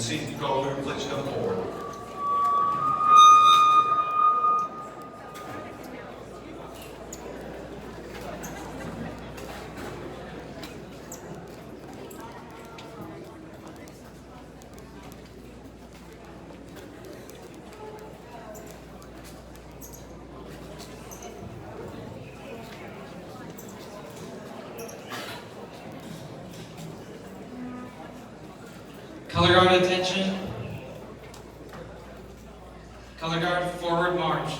Seat Golder, please come forward. Color guard attention. Color guard forward march.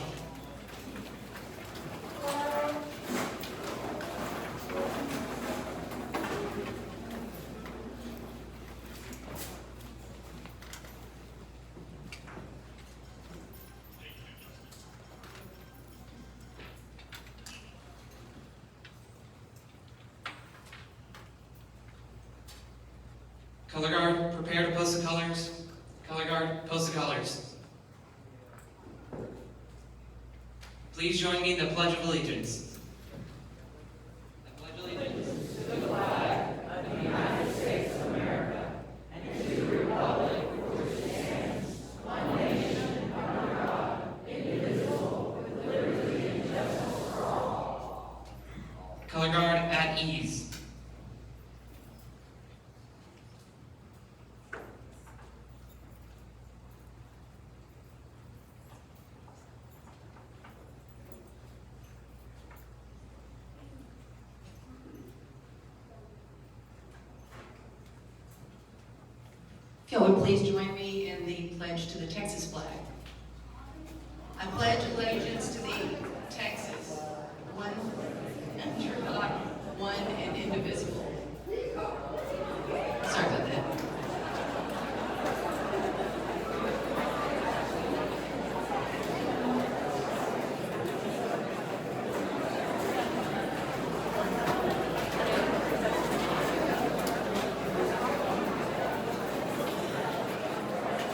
Color guard, prepare to post the colors. Color guard, post the colors. Please join me in the Pledge of Allegiance. I pledge allegiance to the flag of the United States of America and to the republic for which it stands, one nation, under God, indivisible, with liberty and justice for all. Color guard at ease. If y'all would please join me in the pledge to the Texas flag. I pledge allegiance to thee, Texas, one under God, one and indivisible. Sorry about that.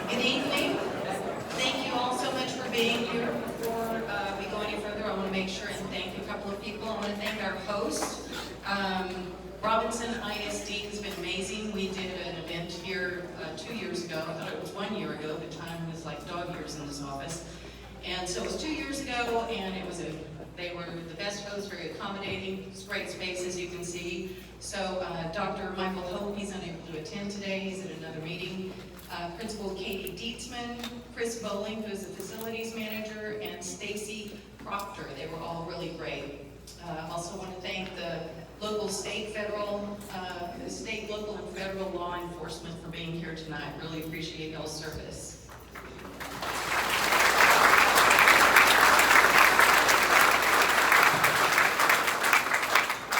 Good evening. Thank you all so much for being here. Before we go any further, I want to make sure and thank a couple of people. I want to thank our host. Robinson ISD has been amazing. We did an event here 2 years ago. I thought it was 1 year ago. The time was like dog years in this office. And so it was 2 years ago, and they were the best hosts, very accommodating. It's a great space, as you can see. So Dr. Michael Hope, he's unable to attend today. He's at another meeting. Principal Katie Dietzman, Chris Bowling, who's the facilities manager, and Stacy Proctor. They were all really great. Also want to thank the local, state, federal, state, local, and federal law enforcement for being here tonight. Really appreciate y'all's service.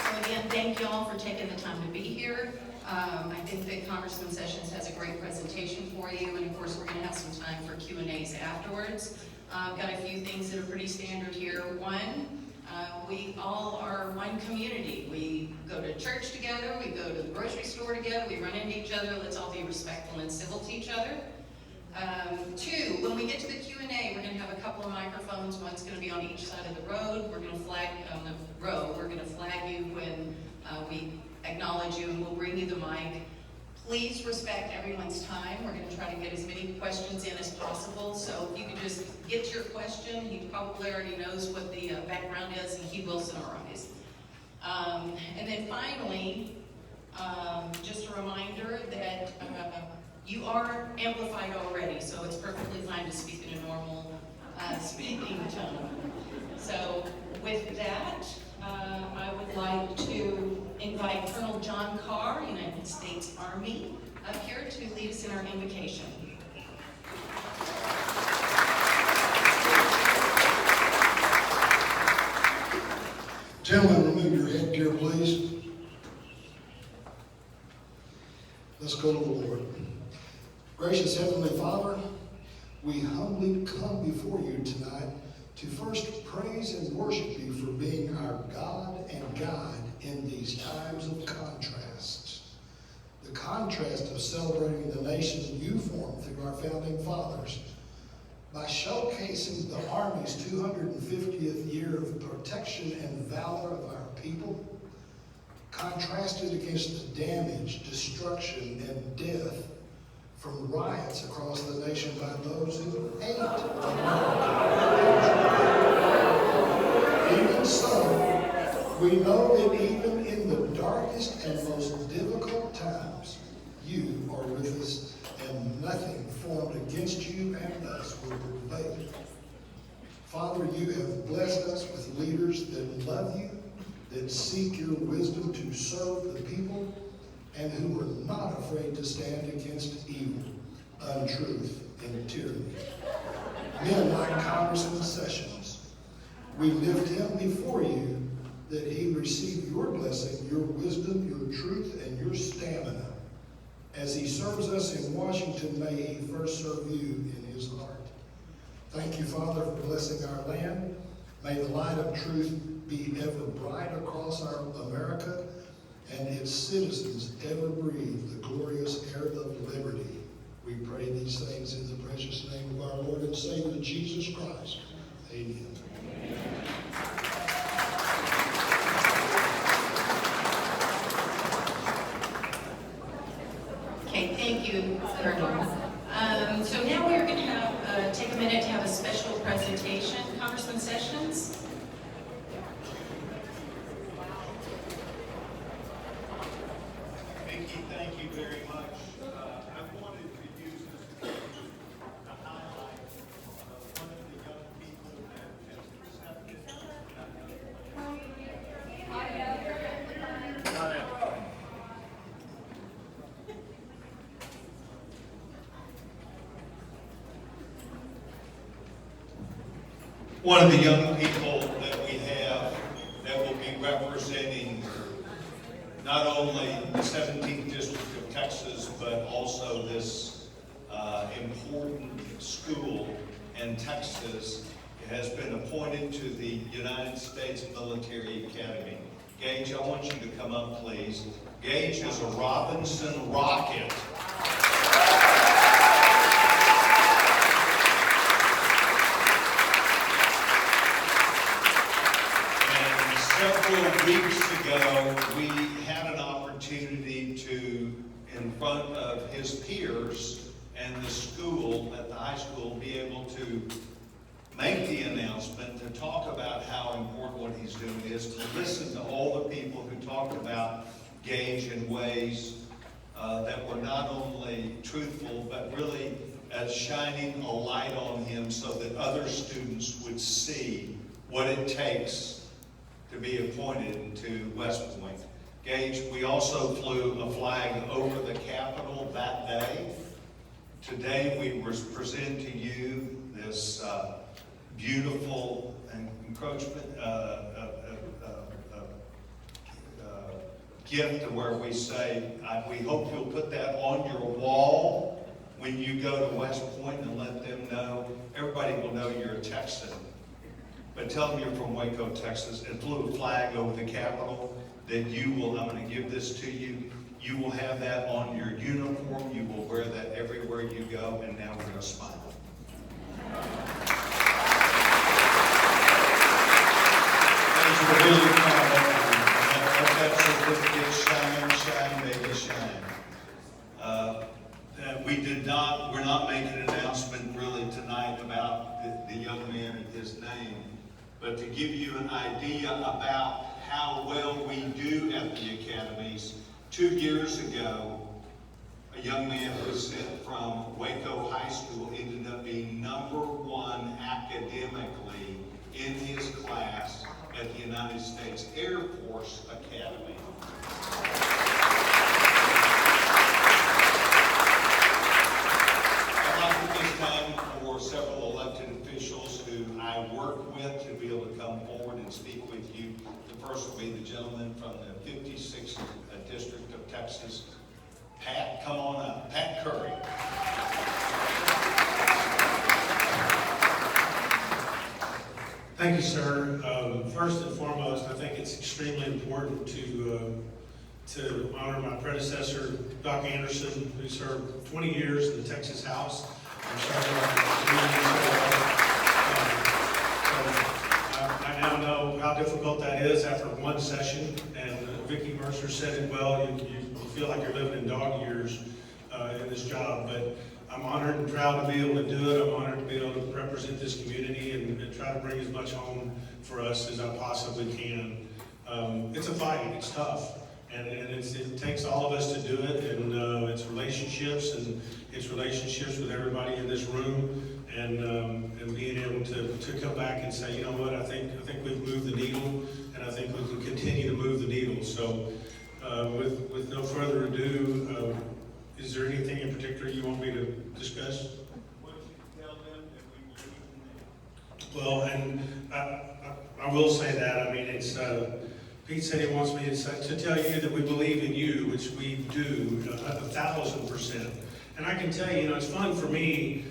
So again, thank you all for taking the time to be here. I think that Congressman Sessions has a great presentation for you, and of course we're going to have some time for Q&As afterwards. I've got a few things that are pretty standard here. One, we all are one community. We go to church together, we go to the grocery store together, we run into each other. Let's all be respectful and civil to each other. Two, when we get to the Q&A, we're going to have a couple of microphones. One's going to be on each side of the road. We're going to flag on the row. We're going to flag you when we acknowledge you, and we'll bring you the mic. Please respect everyone's time. We're going to try to get as many questions in as possible. So if you could just get your question. He probably already knows what the background is, and he will summarize. And then finally, just a reminder that you are amplified already, so it's perfectly fine to speak in a normal speaking tone. So with that, I would like to invite Colonel John Carr, United States Army, up here to lead us in our invocation. Gentlemen, remove your headgear, please. Let's go to the Lord. Gracious Heavenly Father, we humbly come before you tonight to first praise and worship you for being our God and guide in these times of contrasts. The contrast of celebrating the nation you formed through our founding fathers by showcasing the Army's 250th year of protection and valor of our people, contrasted against the damage, destruction, and death from riots across the nation by those who hate America. Even so, we know that even in the darkest and most difficult times, you are with us, and nothing formed against you and us will prevail. Father, you have blessed us with leaders that love you, that seek your wisdom to serve the people, and who are not afraid to stand against evil, untruth, and tyranny. Men like Congressman Sessions, we lift him before you that he receive your blessing, your wisdom, your truth, and your stamina. As he serves us in Washington, may he first serve you in his heart. Thank you, Father, for blessing our land. May the light of truth be ever bright across our America, and its citizens ever breathe the glorious air of liberty. We pray these things in the precious name of our Lord and Savior, Jesus Christ. Amen. Okay, thank you, Colonel. So now we're going to have take a minute to have a special presentation. Congressman Sessions. Vicki, thank you very much. I wanted to use this occasion to highlight one of the young people that has accepted. One of the young people that we have that will be representing not only the 17th District of Texas, but also this important school in Texas, has been appointed to the United States Military Academy. Gage, I want you to come up, please. Gage is a Robinson rocket. Several weeks ago, we had an opportunity to, in front of his peers and the school at the high school, be able to make the announcement, to talk about how important what he's doing is, to listen to all the people who talked about Gage in ways that were not only truthful, but really as shining a light on him so that other students would see what it takes to be appointed to West Point. Gage, we also flew a flag over the Capitol that day. Today we were present to you this beautiful encroachment gift where we say, we hope you'll put that on your wall when you go to West Point and let them know, everybody will know you're a Texan. But tell them you're from Waco, Texas, and flew a flag over the Capitol that you will, I'm going to give this to you. You will have that on your uniform. You will wear that everywhere you go, and now we're going to smile. We're really proud of you. Let that certificate shine, baby, shine. We're not making an announcement really tonight about the young man and his name. But to give you an idea about how well we do at the academies, 2 years ago, a young man who was sent from Waco High School ended up being #1 academically in his class at the United States Air Force Academy. I'd like at this time for several elected officials who I work with to be able to come forward and speak with you. The first will be the gentleman from the 56th District of Texas. Pat, come on up. Pat Curry. Thank you, sir. First and foremost, I think it's extremely important to honor my predecessor, Doc Anderson, who served 20 years in the Texas House. I now know how difficult that is after one session, and Vicki Mercer said it well, you feel like you're living in dog years in this job, but I'm honored and proud to be able to do it. I'm honored to be able to represent this community and try to bring as much home for us as I possibly can. It's a fight, it's tough, and it takes all of us to do it, and it's relationships, and it's relationships with everybody in this room, and being able to come back and say, you know what, I think we've moved the needle, and I think we can continue to move the needle. So with no further ado, is there anything in particular you want me to discuss? What did you tell them that we believe in them? Well, and I will say that, I mean, it's, Pete said he wants me to tell you that we believe in you, which we do 1,000%. And I can tell you, it's fun for me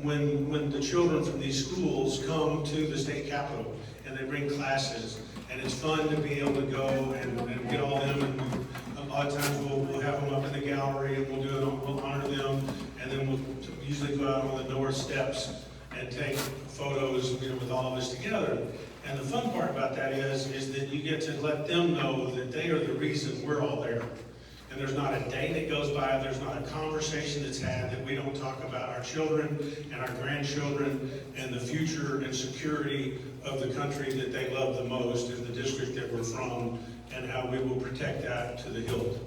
when the children from these schools come to the state capitol and they bring classes, and it's fun to be able to go and get all them, and a lot of times we'll have them up in the gallery and we'll honor them, and then we'll usually go out on the north steps and take photos, with all of us together. And the fun part about that is that you get to let them know that they are the reason we're all there. And there's not a day that goes by, there's not a conversation that's had that we don't talk about our children and our grandchildren and the future and security of the country that they love the most and the district that we're from, and how we will protect that to the hilt.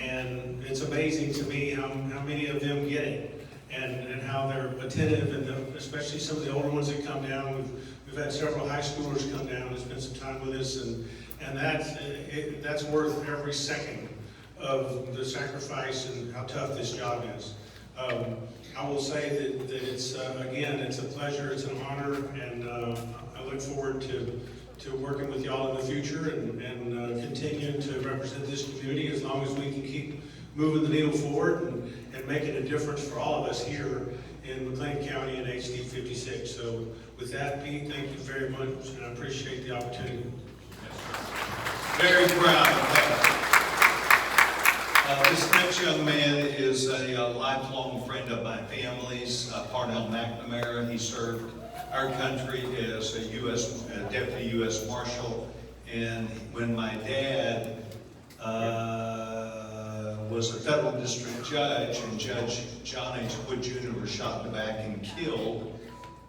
And it's amazing to me how many of them get it, and how they're attentive, and especially some of the older ones that come down. We've had several high schoolers come down and spend some time with us, and that's worth every second of the sacrifice and how tough this job is. I will say that it's, again, it's a pleasure, it's an honor, and I look forward to working with y'all in the future and continuing to represent this community as long as we can keep moving the needle forward and making a difference for all of us here in McLennan County and HD 56. So with that, Pete, thank you very much, and I appreciate the opportunity. Very proud of that. This next young man is a lifelong friend of my family's, Parnell McNamara. He served our country as a Deputy U.S. Marshal, and when my dad was a federal district judge, and Judge John H. Wood Jr. was shot in the back and killed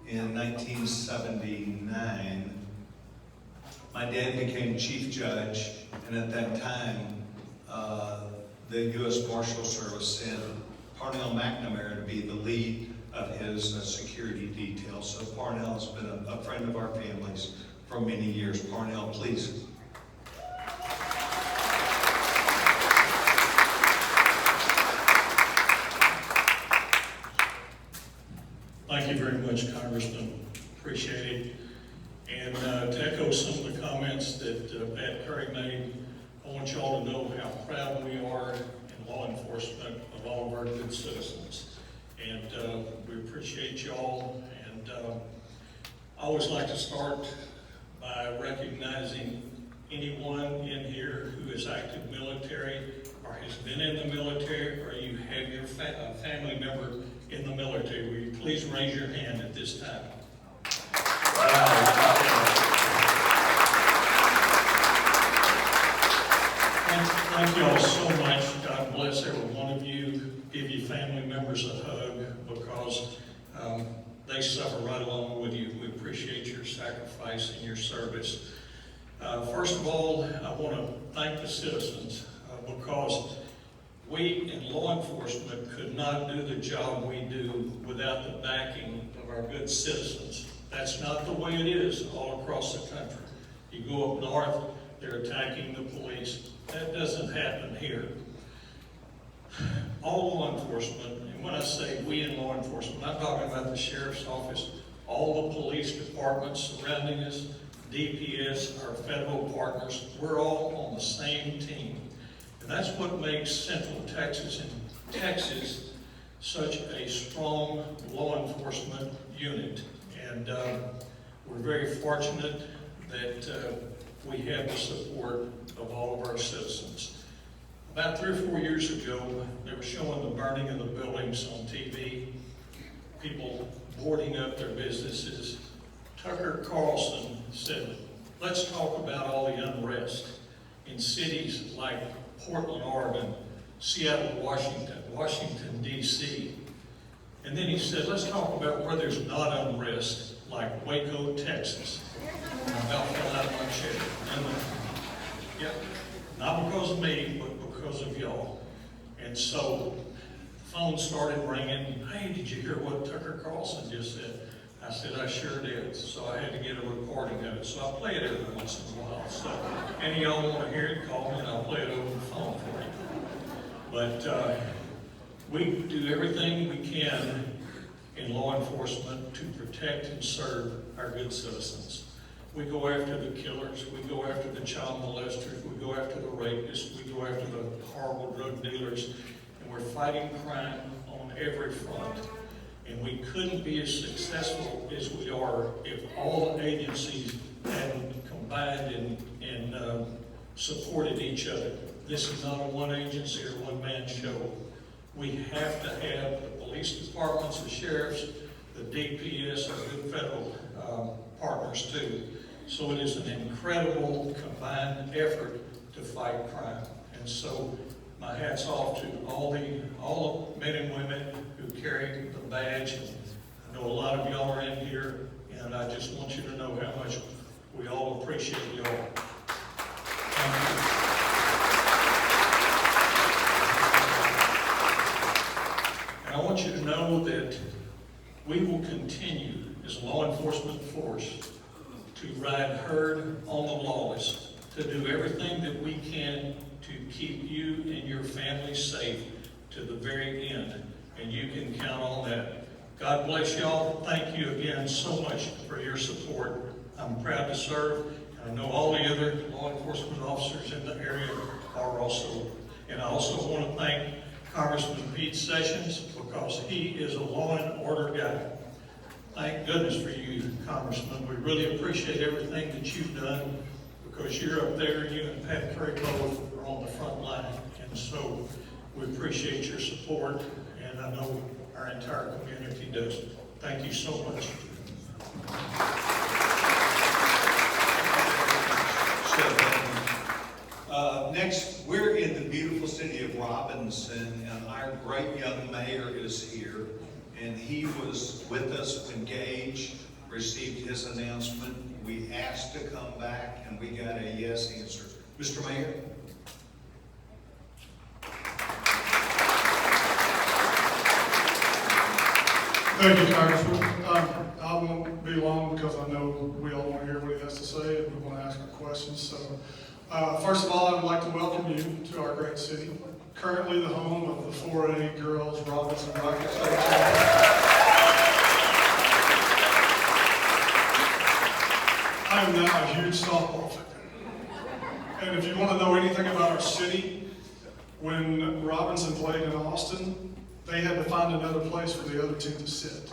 in 1979, my dad became chief judge, and at that time, the U.S. Marshal Service sent Parnell McNamara to be the lead of his security detail. So Parnell has been a friend of our families for many years. Parnell, please. Thank you very much, Congressman. Appreciate it. And to echo some of the comments that Pat Curry made, I want y'all to know how proud we are in law enforcement of all of our good citizens. And we appreciate y'all. And I always like to start by recognizing anyone in here who is active military or has been in the military, or you have your family member in the military. Will you please raise your hand at this time? Thank you all so much. God bless every one of you. Give your family members a hug, because they suffer right along with you. We appreciate your sacrifice and your service. First of all, I want to thank the citizens, because we in law enforcement could not do the job we do without the backing of our good citizens. That's not the way it is all across the country. You go up north, they're attacking the police. That doesn't happen here. All law enforcement, and when I say we in law enforcement, I'm talking about the sheriff's office, all the police departments surrounding us, DPS, our federal partners, we're all on the same team. And that's what makes Central Texas and Texas such a strong law enforcement unit. And we're very fortunate that we have the support of all of our citizens. About 3 or 4 years ago, they were showing the burning of the buildings on TV, people boarding up their businesses. Tucker Carlson said, let's talk about all the unrest in cities like Portland, Oregon, Seattle, Washington, D.C. And then he said, let's talk about where there's not unrest, like Waco, Texas. And I about fell out of my chair. Yep, not because of me, but because of y'all. And so the phone started ringing. Hey, did you hear what Tucker Carlson just said? I said, I sure did. So I had to get a recording of it. So I play it every once in a while. So any of y'all want to hear it, call me and I'll play it over the phone for you. But we do everything we can in law enforcement to protect and serve our good citizens. We go after the killers, we go after the child molesters, we go after the rapists, we go after the horrible drug dealers, and we're fighting crime on every front. And we couldn't be as successful as we are if all the agencies hadn't combined and supported each other. This is not a one agency or one man show. We have to have the police departments, the sheriffs, the DPS, our good federal partners too. So it is an incredible combined effort to fight crime. And so my hat's off to all the men and women who carry the badge. I know a lot of y'all are in here, and I just want you to know how much we all appreciate y'all. And I want you to know that we will continue as a law enforcement force to ride herd on the lawless, to do everything that we can to keep you and your family safe to the very end. And you can count on that. God bless y'all. Thank you again so much for your support. I'm proud to serve. And I know all the other law enforcement officers in the area are also. And I also want to thank Congressman Pete Sessions, because he is a law and order guy. Thank goodness for you, Congressman. We really appreciate everything that you've done, because you're up there, you and Pat Curry both are on the front line. And so we appreciate your support, and I know our entire community does. Thank you so much. Next, we're in the beautiful city of Robinson, and our great young mayor is here. And he was with us when Gage received his announcement. We asked to come back, and we got a yes answer. Mr. Mayor? Thank you, Congressman. I won't be long because I know we all want to hear what he has to say and we want to ask our questions. So, first of all, I would like to welcome you to our great city. Currently the home of the 4A girls Robinson Rocket Station. I am now a huge softball fan. And if you want to know anything about our city, when Robinson played in Austin, they had to find another place for the other team to sit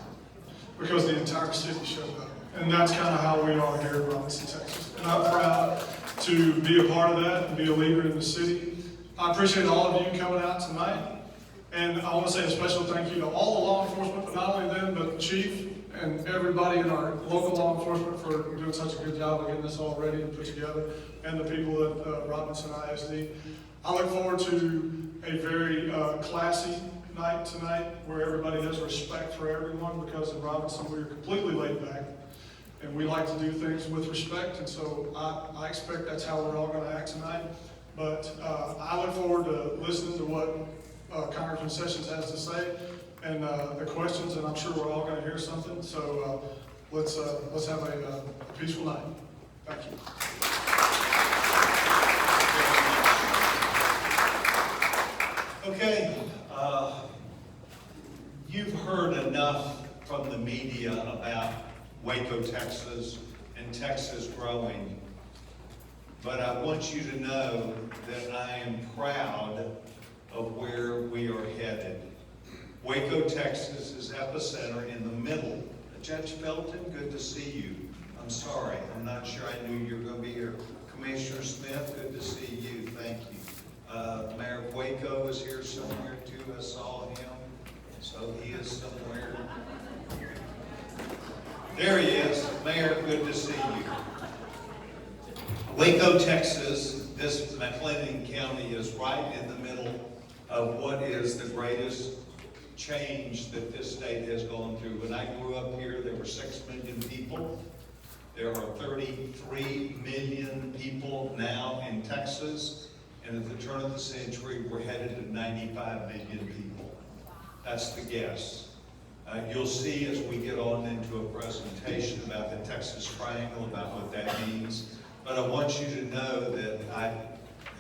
because the entire city showed up. And that's kind of how we are here in Robinson, Texas. And I'm proud to be a part of that and be a leader in the city. I appreciate all of you coming out tonight. And I want to say a special thank you to all the law enforcement, but not only them, but the chief and everybody in our local law enforcement for doing such a good job of getting this all ready and put together, and the people at Robinson ISD. I look forward to a very classy night tonight where everybody has respect for everyone, because in Robinson we're completely laid back and we like to do things with respect, and so I expect that's how we're all going to act tonight. But I look forward to listening to what Congressman Sessions has to say and the questions, and I'm sure we're all going to hear something. So let's have a peaceful night. Thank you. Okay, you've heard enough from the media about Waco, Texas, and Texas growing. But I want you to know that I am proud of where we are headed. Waco, Texas is epicenter in the middle. Judge Felton, good to see you. I'm sorry, I'm not sure I knew you were going to be here. Commissioner Smith, good to see you. Thank you. Mayor of Waco is here somewhere too. I saw him. So he is somewhere. There he is. Mayor, good to see you. Waco, Texas, this McLennan County is right in the middle of what is the greatest change that this state has gone through. When I grew up here, there were 6 million people. There are 33 million people now in Texas, and at the turn of the century, we're headed to 95 million people. That's the guess. You'll see as we get on into a presentation about the Texas Triangle, about what that means. But I want you to know that I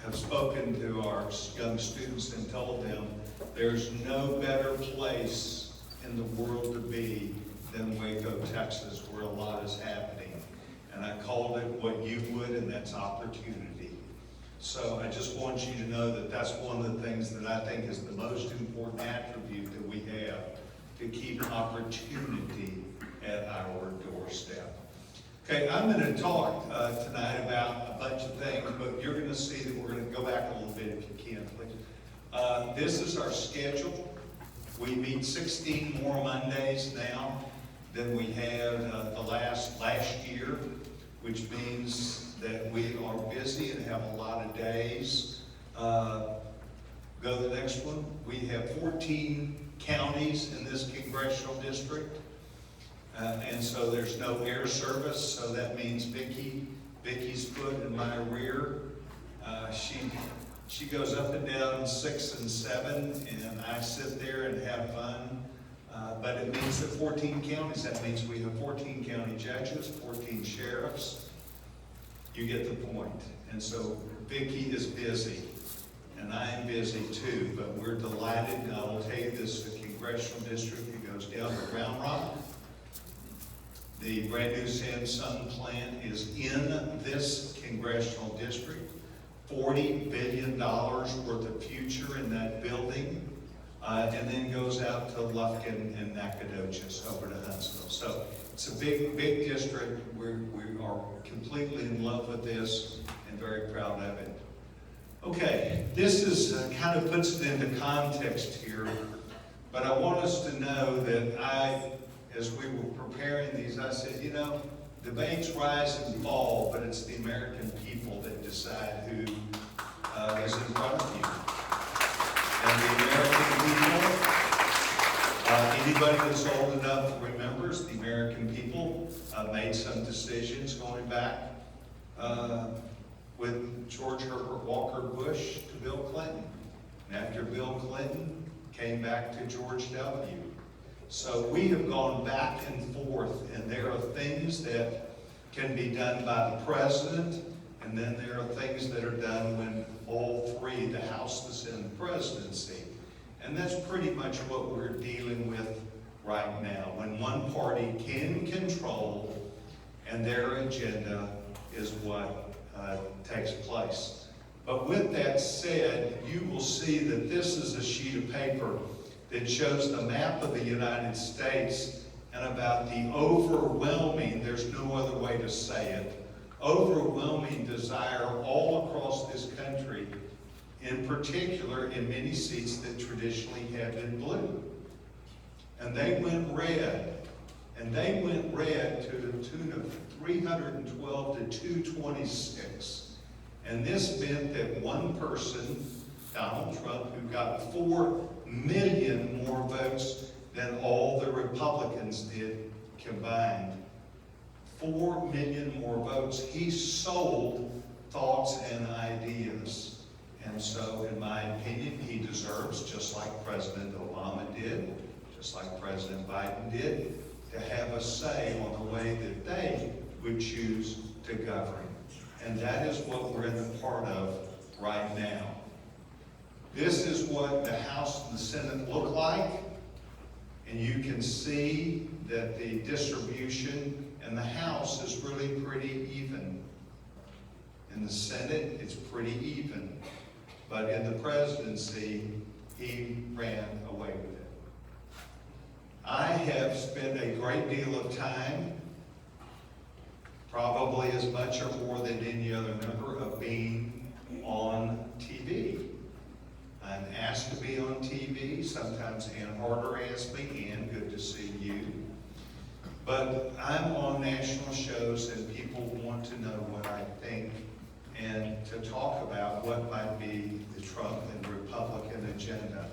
have spoken to our young students and told them there's no better place in the world to be than Waco, Texas, where a lot is happening. And I called it what you would, and that's opportunity. So I just want you to know that that's one of the things that I think is the most important attribute that we have, to keep opportunity at our doorstep. Okay, I'm going to talk tonight about a bunch of things, but you're going to see that we're going to go back a little bit if you can, please. This is our schedule. We meet 16 more Mondays now than we had the last year, which means that we are busy and have a lot of days. Go to the next one. We have 14 counties in this congressional district, and so there's no air service, so that means Vicky's foot in my rear. She goes up and down 6 and 7, and I sit there and have fun. But it means that 14 counties, that means we have 14 county judges, 14 sheriffs. You get the point. And so Vicky is busy, and I am busy too, but we're delighted, and I will tell you this, the congressional district that goes down to Round Rock, the brand new Samsung plant is in this congressional district. $40 billion worth of future in that building, and then goes out to Lufkin and Nacogdoches over to Huntsville. So it's a big district. We are completely in love with this and very proud of it. Okay, this is kind of puts it into context here, but I want us to know that as we were preparing these, I said, you know, debates rise and fall, but it's the American people that decide who is in front of you. And the American people, anybody that's old enough remembers, the American people made some decisions going back with George Herbert Walker Bush to Bill Clinton. And after Bill Clinton came back to George W. So we have gone back and forth, and there are things that can be done by the president, and then there are things that are done when all three, the House, the Senate, and the presidency. And that's pretty much what we're dealing with right now, when one party can control and their agenda is what takes place. But with that said, you will see that this is a sheet of paper that shows the map of the United States and about the overwhelming, there's no other way to say it, overwhelming desire all across this country, in particular in many seats that traditionally have been blue. And they went red. And they went red to the tune of 312 to 226. And this meant that one person, Donald Trump, who got 4 million more votes than all the Republicans did combined. 4 million more votes. He sold thoughts and ideas. And so, in my opinion, he deserves, just like President Obama did, just like President Biden did, to have a say on the way that they would choose to govern. And that is what we're in the part of right now. This is what the House and the Senate look like. And you can see that the distribution in the House is really pretty even. In the Senate, it's pretty even. But in the presidency, he ran away with it. I have spent a great deal of time, probably as much or more than any other member, of being on TV. I'm asked to be on TV. Sometimes Ann Harder asks me, Ann, good to see you. But I'm on national shows and people want to know what I think and to talk about what might be the Trump and Republican agenda.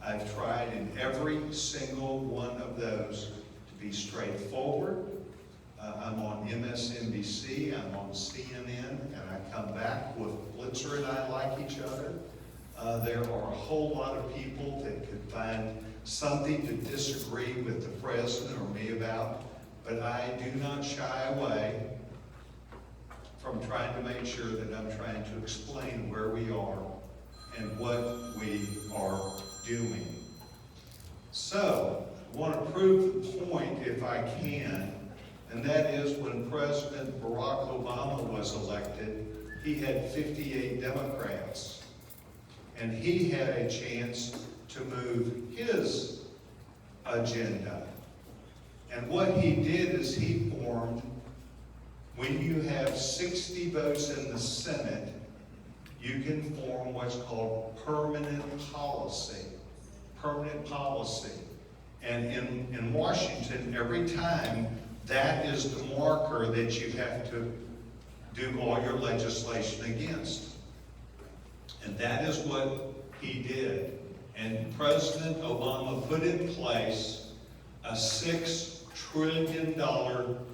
I've tried in every single one of those to be straightforward. I'm on MSNBC, I'm on CNN, and I come back with Blitzer and I like each other. There are a whole lot of people that could find something to disagree with the president or me about, but I do not shy away from trying to make sure that I'm trying to explain where we are and what we are doing. So, I want to prove the point if I can, and that is when President Barack Obama was elected, he had 58 Democrats, and he had a chance to move his agenda. And what he did is he formed, when you have 60 votes in the Senate, you can form what's called permanent policy. Permanent policy. And in Washington, every time, that is the marker that you have to do all your legislation against. And that is what he did. And President Obama put in place a $6 trillion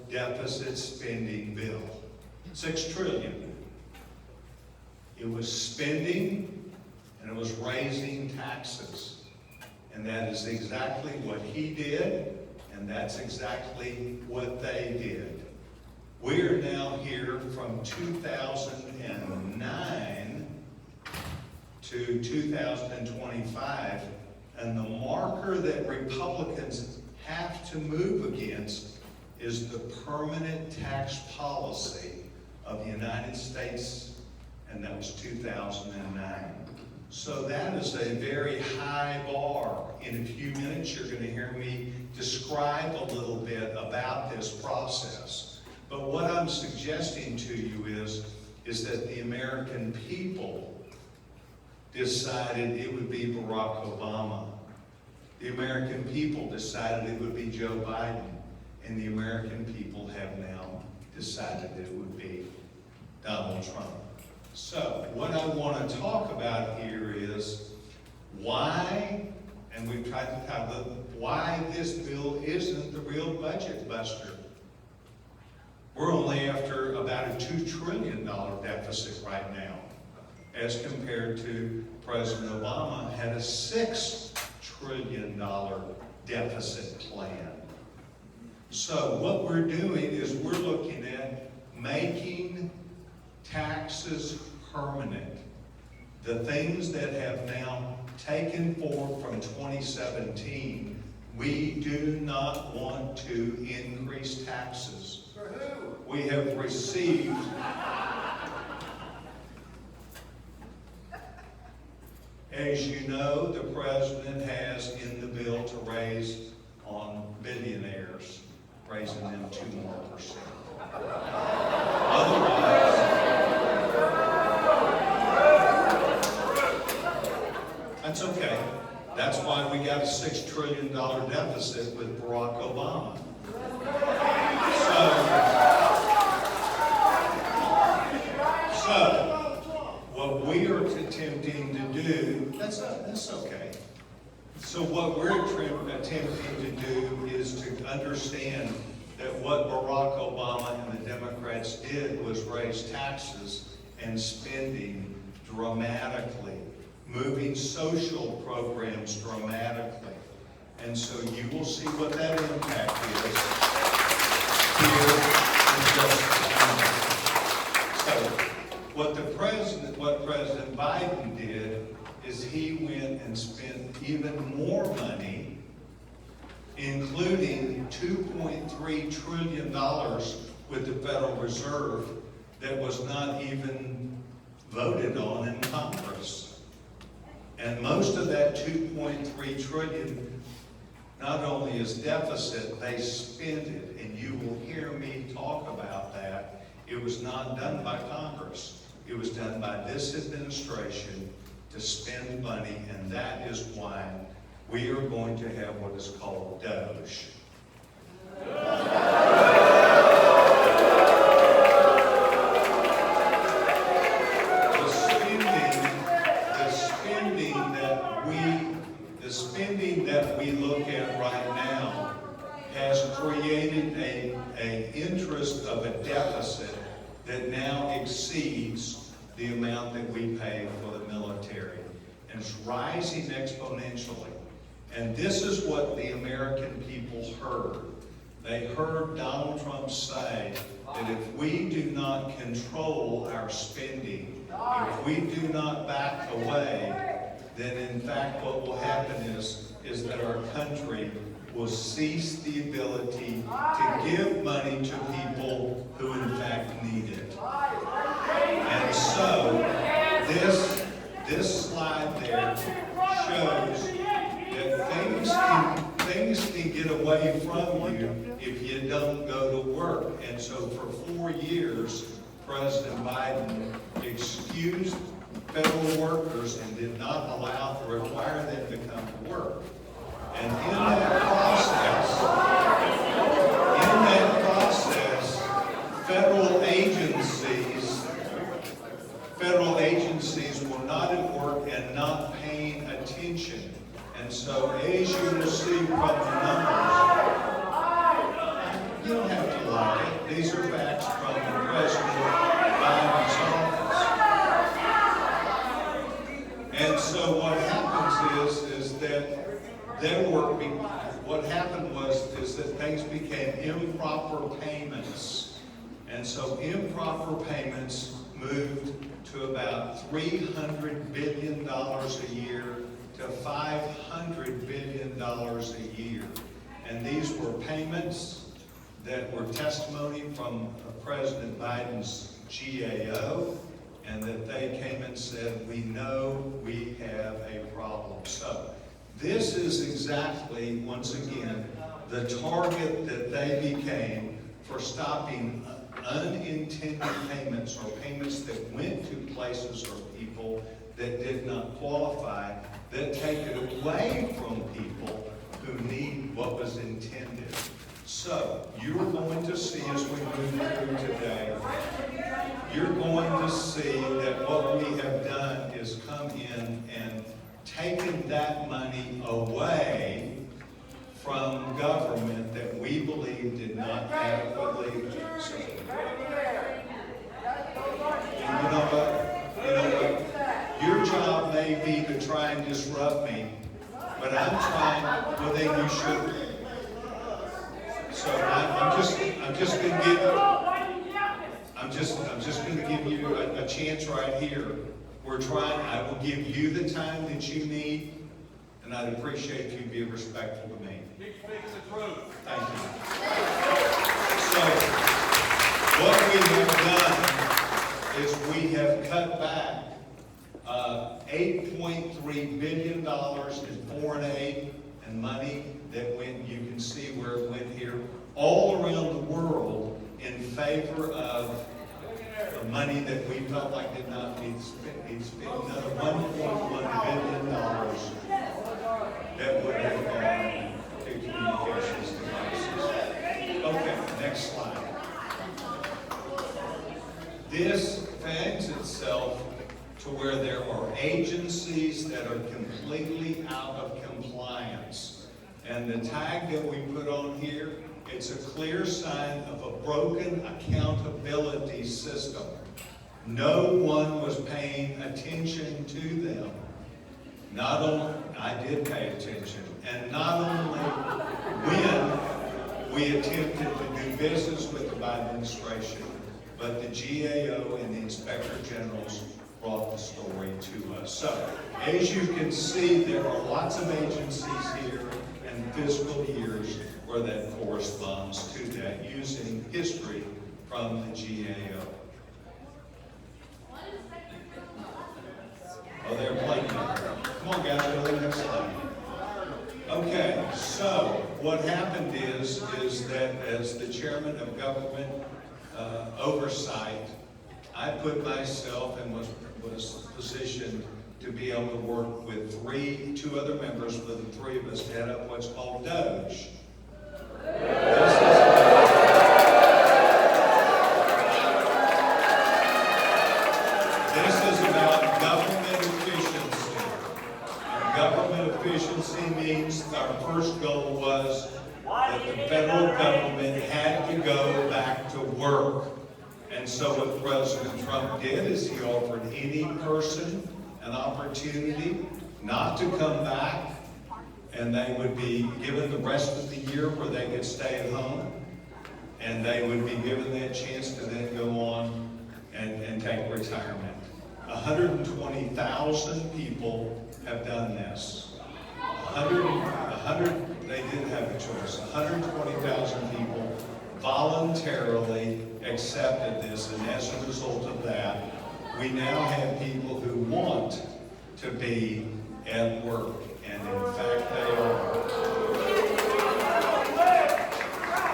deficit spending bill. $6 trillion. It was spending and it was raising taxes. And that is exactly what he did, and that's exactly what they did. We are now here from 2009 to 2025, and the marker that Republicans have to move against is the permanent tax policy of the United States, and that was 2009. So that is a very high bar. In a few minutes, you're going to hear me describe a little bit about this process. But what I'm suggesting to you is that the American people decided it would be Barack Obama. The American people decided it would be Joe Biden. And the American people have now decided that it would be Donald Trump. So, what I want to talk about here is why, and we've tried to talk about why this bill isn't the real budget buster. We're only after about a $2 trillion deficit right now, as compared to President Obama had a $6 trillion deficit plan. So what we're doing is we're looking at making taxes permanent. The things that have now taken form from 2017, we do not want to increase taxes. For who? We have received as you know, the president has in the bill to raise on billionaires, raising them 2% more. Otherwise, that's okay. That's why we got a $6 trillion deficit with Barack Obama. So what we are attempting to do, that's okay. So what we're attempting to do is to understand that what Barack Obama and the Democrats did was raise taxes and spending dramatically, moving social programs dramatically. And so you will see what that impact is here in just a moment. So what President Biden did is he went and spent even more money, including $2.3 trillion with the Federal Reserve that was not even voted on in Congress. And most of that $2.3 trillion not only is deficit, they spend it. And you will hear me talk about that. It was not done by Congress. It was done by this administration to spend money, and that is why we are going to have what is called Doge. amount that we pay for the military. And it's rising exponentially. And this is what the American people heard. They heard Donald Trump say that if we do not control our spending, if we do not back away, then in fact what will happen is that our country will cease the ability to give money to people who in fact need it. And so this slide there shows that things can get away from you if you don't go to work. And so for 4 years, President Biden excused federal workers and did not require them to come to work. And in that process, federal agencies were not at work and not paying attention. And so, as you will see from the numbers, you don't have to like it. These are facts from President Biden's office. And so what happens is that what happened is that things became improper payments. And so improper payments moved to about $300 billion a year to $500 billion a year. And these were payments that were testimony from President Biden's GAO, and that they came and said, we know we have a problem. So this is exactly, once again, the target that they became for stopping unintended payments or payments that went to places or people that did not qualify, that take it away from people who need what was intended. So, you're going to see as we move through today, you're going to see that what we have done is come in and taken that money away from government that we believe did not adequately serve. And you know what? Your job may be to try and disrupt me, but I'm trying, well then you should. So I'm just going to give you a chance right here. I will give you the time that you need, and I'd appreciate you being respectful to me. Keep speaking the truth. Thank you. So, what we have done is we have cut back $8.3 billion in foreign aid and money that went, you can see where it went here, all around the world in favor of the money that we felt like did not need spent. Another $1.1 billion that would have gone to communications devices. Okay, next slide. This finds itself to where there are agencies that are completely out of compliance. And the tag that we put on here, it's a clear sign of a broken accountability system. No one was paying attention to them. Not only, I did pay attention, and not only when we attempted to do business with the Biden administration, but the GAO and the Inspector Generals brought the story to us. So, as you can see, there are lots of agencies here and fiscal years where that corresponds to that, using history from the GAO. Oh, they're playing it. Come on, guys, go to the next slide. Okay, so what happened is that as the chairman of government oversight, I put myself and was positioned to be able to work with two other members, with the three of us, to head up what's called DOGE. This is about government efficiency. And government efficiency means our first goal was that the federal government had to go back to work. And so what President Trump did is he offered any person an opportunity not to come back, and they would be given the rest of the year where they could stay at home, and they would be given that chance to then go on and take retirement. 120,000 people have done this. 100, they didn't have a choice. 120,000 people voluntarily accepted this, and as a result of that, we now have people who want to be at work, and in fact they are.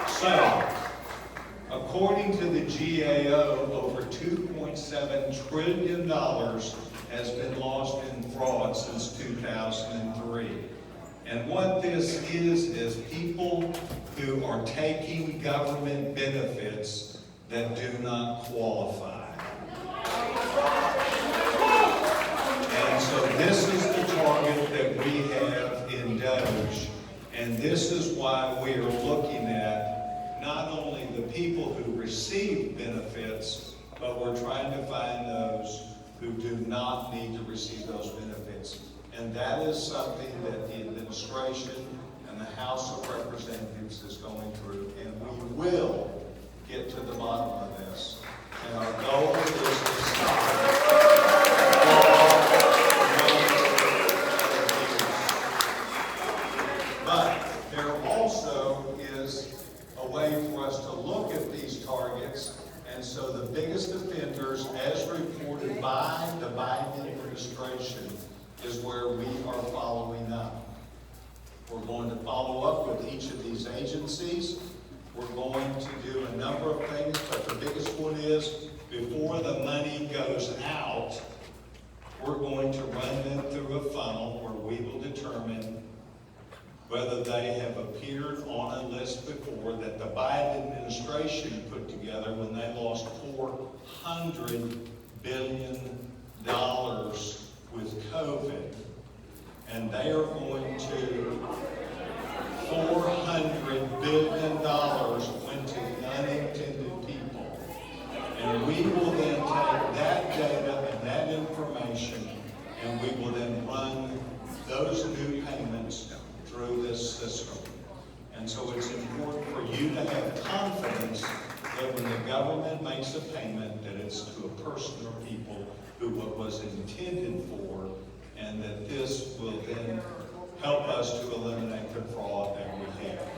So, according to the GAO, over $2.7 trillion has been lost in fraud since 2003. And what this is people who are taking government benefits that do not qualify. And so this is the target that we have in DOGE, and this is why we are looking at not only the people who receive benefits, but we're trying to find those who do not need to receive those benefits. And that is something that the administration and the House of Representatives is going through, and we will get to the bottom of this. And our goal is to stop but there also is a way for us to look at these targets, and so the biggest offenders, as reported by the Biden administration, is where we are following up. We're going to follow up with each of these agencies. We're going to do a number of things, but the biggest one is before the money goes out, we're going to run them through a funnel where we will determine whether they have appeared on a list before that the Biden administration put together when they lost $400 billion with COVID. And they are going to $400 billion went to unintended people. And we will then take that data and that information, and we will then run those new payments through this system. And so it's important for you to have confidence that when the government makes a payment, that it's to a person or people who it was intended for, and that this will then help us to eliminate the fraud that we have.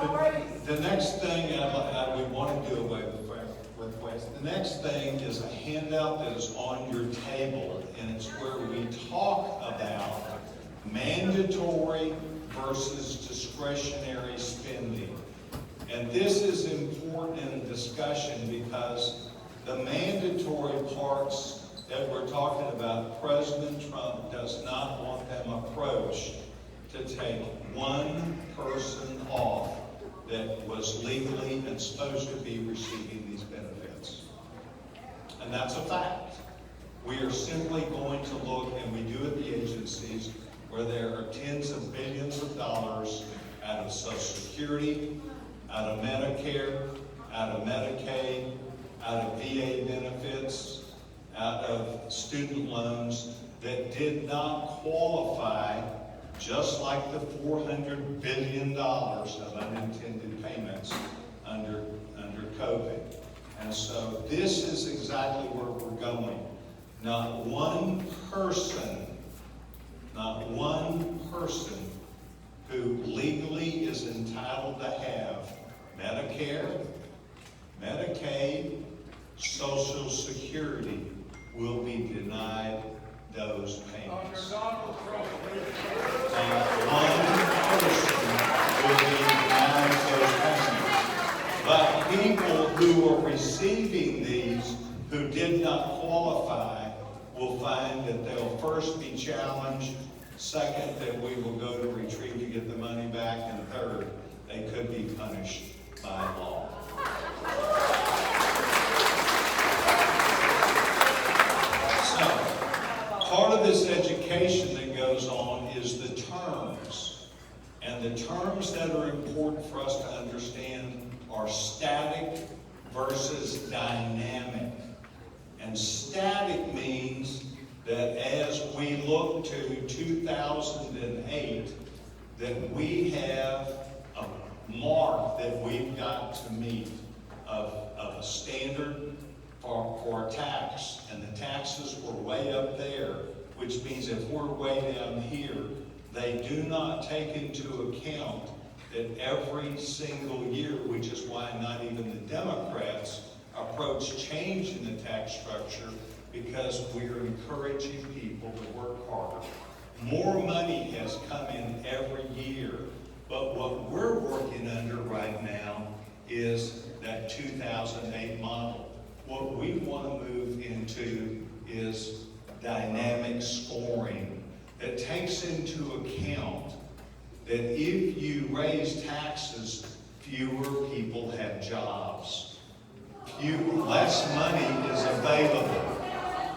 Okay. The next thing we want to do away with waste. The next thing is a handout that is on your table, and it's where we talk about mandatory versus discretionary spending. And this is important in discussion because the mandatory parts that we're talking about, President Trump does not want them approached to take one person off that was legally and supposed to be receiving these benefits. And that's a fact. We are simply going to look, and we do at the agencies, where there are tens of billions of dollars out of Social Security, out of Medicare, out of Medicaid, out of VA benefits, out of student loans that did not qualify, just like the $400 billion of unintended payments under COVID. And so this is exactly where we're going. Not one person who legally is entitled to have Medicare, Medicaid, Social Security will be denied those payments. Not one person will be denied those payments. But people who are receiving these who did not qualify will find that they'll first be challenged, second, that we will go to retrieve to get the money back, and third, they could be punished by law. So, part of this education that goes on is the terms. And the versus dynamic. And static means that as we look to 2008, that we have a mark that we've got to meet of a standard for tax. And the taxes were way up there, which means if we're way down here, they do not take into account that every single year, which is why not even the Democrats approach change in the tax structure, because we're encouraging people to work harder. More money has come in every year, but what we're working under right now is that 2008 model. What we want to move into is dynamic scoring that takes into account that if you raise taxes, fewer people have jobs. Less money is available.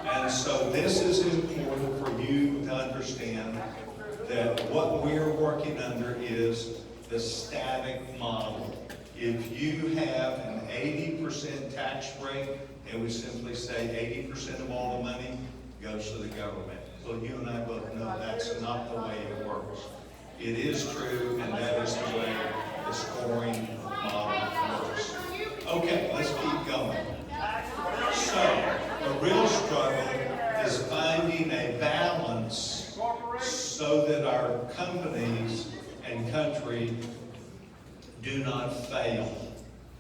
And so this is important for you to understand that what we're working under is the static model. If you have an 80% tax rate, and we simply say 80% of all the money goes to the government. Well, you and I both know that's not the way it works. It is true, and that is the way the scoring model works. Okay, let's keep going. So, the real struggle is finding a balance so that our companies and country do not fail.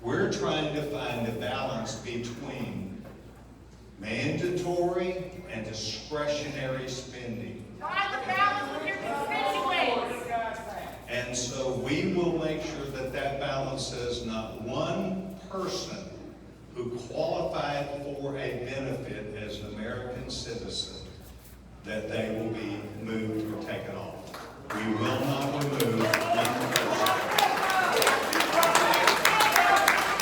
We're trying to find a balance between mandatory and discretionary spending. Find the balance with your constituents. And so we will make sure that that balance says not one person who qualified for a benefit as an American citizen, that they will be moved or taken off. We will not remove one person.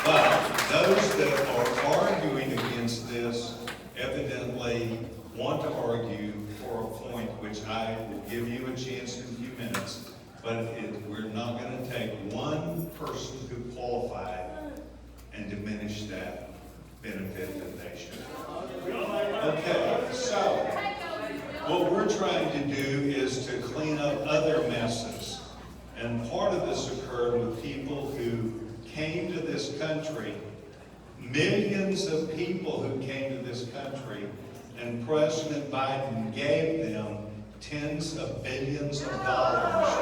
But those that are arguing against this evidently want to argue for a point, which I will give you a chance in a few minutes, but we're not going to take one person who qualified and diminish that benefit that they should. Okay, so what we're trying to do is to clean up other messes. And part of this occurred with people who came to this country, millions of people who came to this country, and President Biden gave them tens of billions of dollars to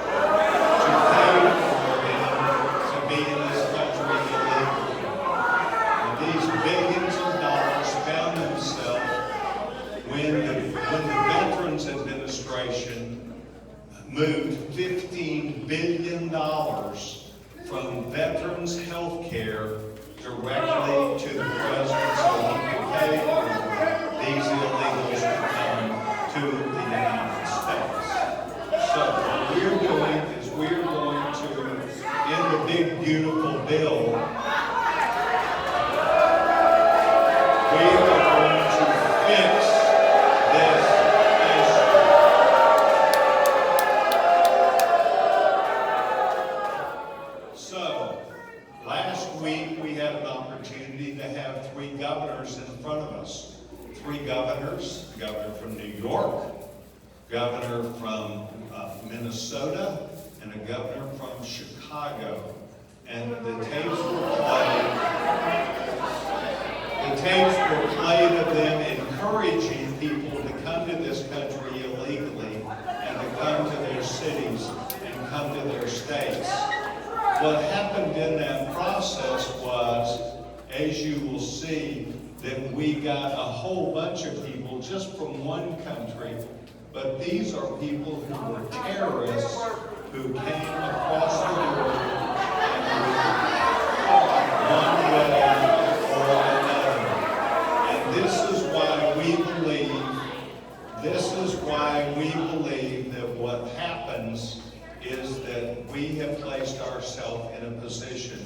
pay for them to be in this country illegally. And these billions of dollars found themselves when the Veterans Administration moved $15 billion from veterans' health care directly to the president so he could pay for these illegals to come to the United States. So what we're doing is we're going to, in the big beautiful bill, we are going to fix this issue. So, last week we had an opportunity to have 3 governors in front of us. 3 governors, the governor from New York, governor from Minnesota, and a governor from Chicago. And the tapes were played of them encouraging people to come to this country illegally and to come to their cities and come to their states. What happened in that process was, as you will see, that we got a whole bunch of people just from one country, but these are people who were terrorists who came across the border and were one way or another. And this is why we believe that what happens is that we have placed ourselves in a position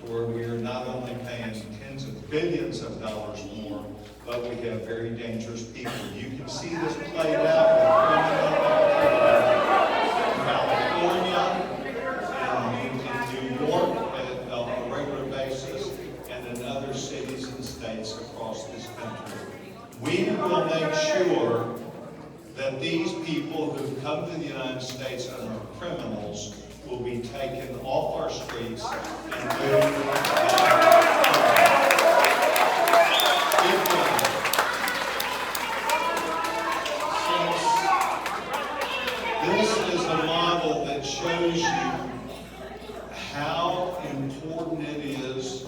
where we are not only paying tens of billions of dollars more, but we have very dangerous people. You can see this played out in California, in New York on a regular basis, and in other cities. that these people who come to the United States and are criminals will be taken off our streets and moved This is a model that shows you how important it is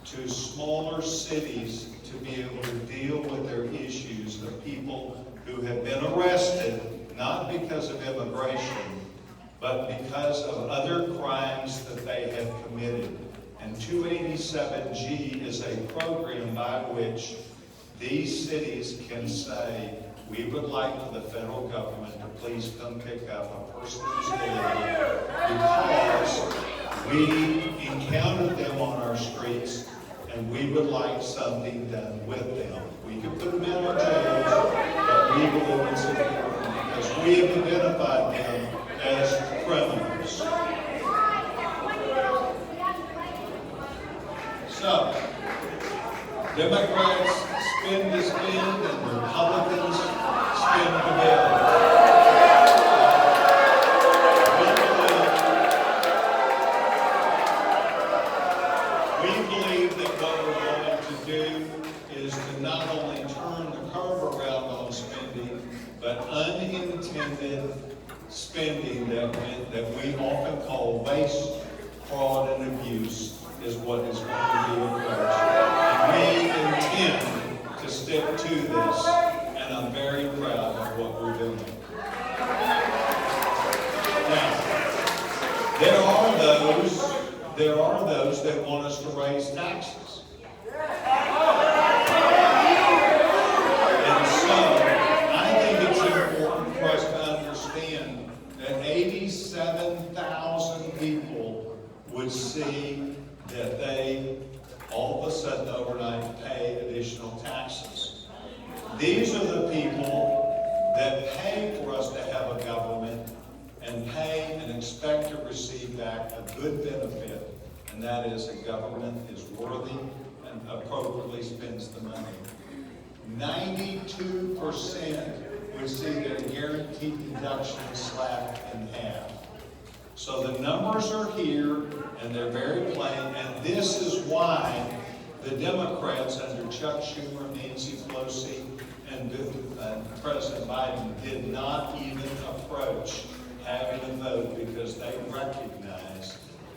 to smaller cities to be able to deal with their issues of people who have been arrested, not because of immigration, but because of other crimes that they have committed. And 287G is a program by which these cities can say, we would like for the federal government to please come pick up a person who's illegal because we encountered them on our streets and we would like something done with them. We could put them in our jails, but we believe it's important because we have identified them as criminals. So, Democrats spin to spin and Republicans spin to bill. We believe that what we're going to do is to not only turn the curve around on spending, but unintended spending that we often call waste, fraud, and abuse is what is going to be approached. And we intend to stick to this, and I'm very proud of what we're doing. Now, there are those that want us to raise taxes. And so, I think it's important for us to understand that 87,000 people would see that they all of a sudden overnight pay additional taxes. These are the people that pay for us to have a government and pay and expect to receive back a good benefit, and that is a government is worthy and appropriately spends the money. 92% would see their guaranteed deduction slapped in half. So the numbers are here, and they're very plain, and this is why the Democrats under Chuck Schumer, Nancy Pelosi, and President Biden did not even approach having a vote because they recognize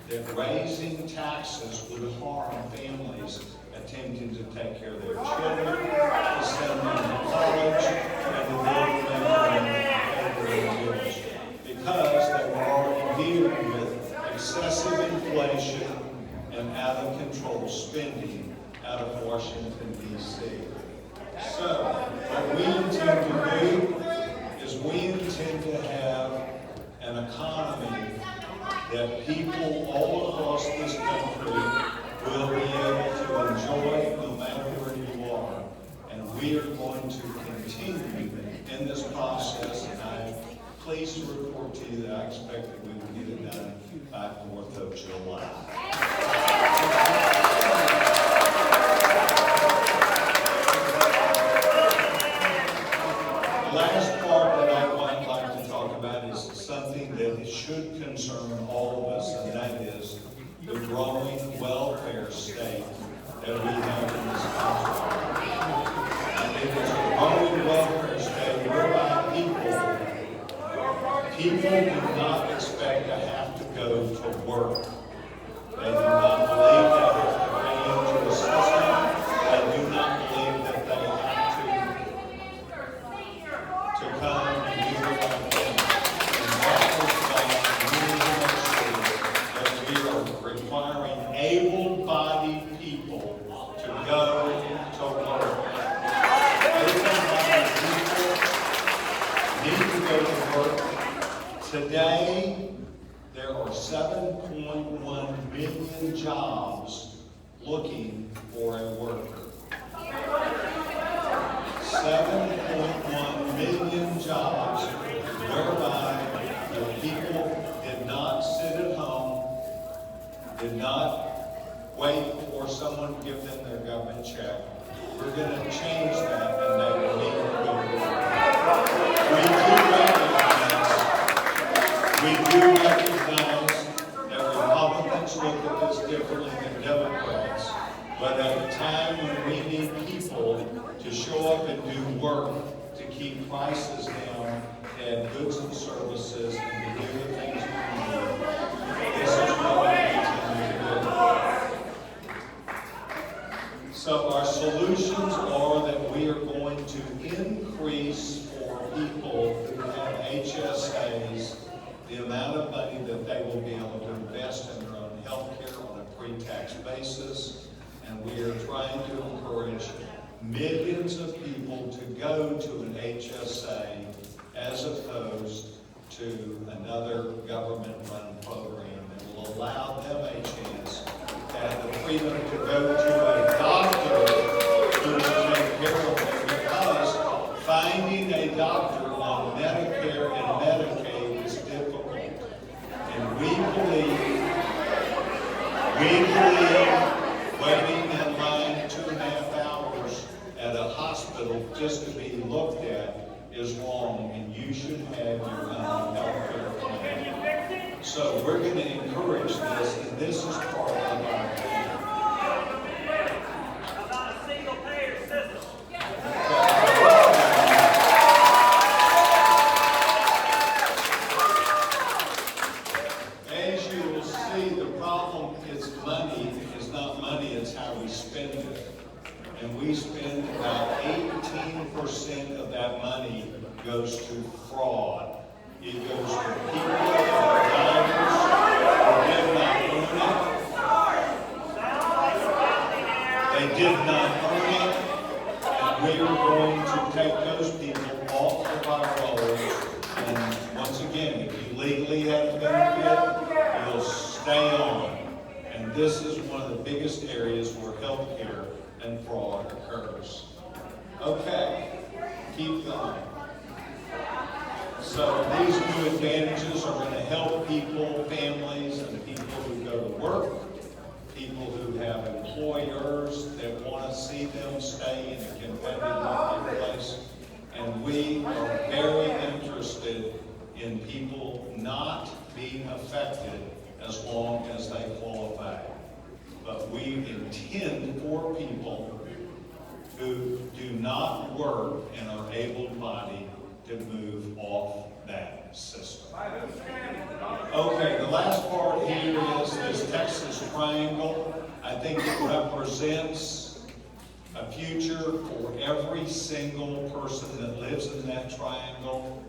that raising taxes would harm families attempting to take care of their children, to send them to college, and to build them and pay their bills. Because they were already dealing with excessive inflation and out of control spending out of Washington, D.C. So, what we intend to do is we intend to have an economy that people all across this country will be able to enjoy no matter where you are. And we are going to continue in this process, and I'm pleased to report to you that I expect that we will get it done by 4th of July. The last part that I would like to talk about is something that should concern all of us, and that is the growing welfare state that we have in this country. And it is a growing welfare state whereby people do not expect to have to go to work. They do not believe they have to pay into a system. They do not believe that they have to come and do the right thing. And that is why we need to make sure that we are requiring able-bodied people to go to work. Able-bodied people need to go to work. Today, there are 7.1 million jobs looking for a worker. 7.1 million jobs whereby the people did not sit at home, did not wait for someone to give them their government check. We're going to change that, and they will need to go to work. we do recognize that Republicans look at this differently than Democrats, but at a time when we need people to show up and do work to keep prices down and goods and services and to do the things we need, this is what we continue to do. So our solutions are that we are going to increase for people who have HSAs the amount of money that they will be able to invest in their own health care on a pre-tax basis. And we are trying to encourage millions of people to go to an HSA as opposed to another government-run program that will allow them a chance to have the freedom to go to a doctor who will take care of them, because finding a doctor on Medicare and Medicaid is difficult. And we believe waiting in line 2.5 hours at a hospital just to be looked at is wrong, and you should have your own health care plan. So we're going to encourage this, and this is part of our plan. Not a single payer system. As you will see, the problem is money is not money, it's how we spend it. And we spend about 18% of that money goes to fraud. It goes to people and drivers who did not earn it. They did not earn it. And we are going to take those people off of our rolls. And once again, if you legally have a benefit, you'll stay on. And this is one of the biggest areas where health care and fraud occurs. Okay, keep going. So these new advantages are going to help people, families, and people who go to work, people who have employers that want to see them stay in a competitive marketplace. And we are very interested in people not being affected as long as they qualify. But we intend for people who do not work and are able-bodied to move off that system. Okay, the last part here is this Texas Triangle. I think it represents a future for every single person that lives in that triangle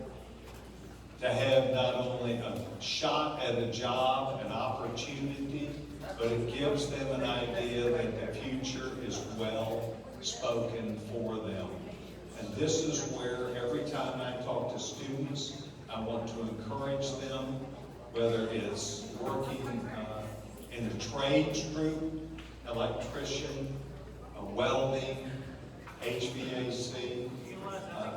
to have not only a shot at a job, an opportunity, but it gives them an idea that the future is well spoken for them. And this is where every time I talk to students, I want to encourage them, whether it's working in a trades group, electrician, welding, HVAC.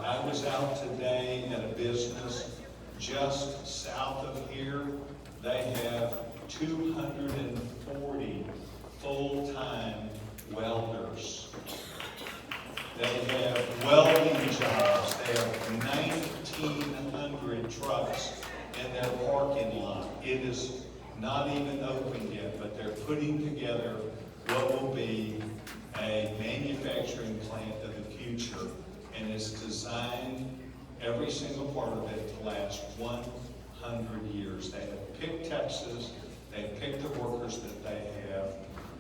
I was out today at a business just south of here. They have 240 full-time welders. They have welding jobs. They have 1,900 trucks in their parking lot. It is not even open yet, but they're putting together what will be a manufacturing plant of the future, and it's designed, every single part of it, to last 100 years. They have picked Texas, they picked the workers that they have,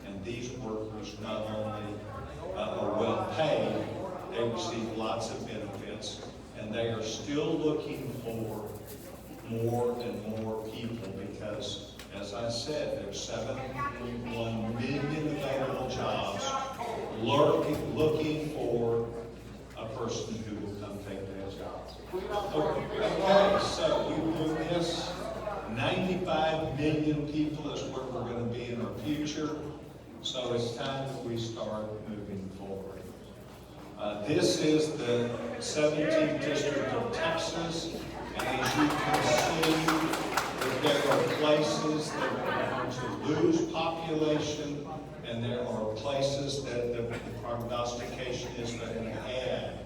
and these workers not only are well paid, they receive lots of benefits, and they are still looking for more and more people because, as I said, there's 7.1 million available jobs looking for a person who will come take their job. Okay, so we move this. 95 million people is where we're going to be in our future. So it's time that we start moving forward. This is the 17th District of Texas. And as you can see, that there are places that are going to lose population, and there are places that the prognostication is they're going to add.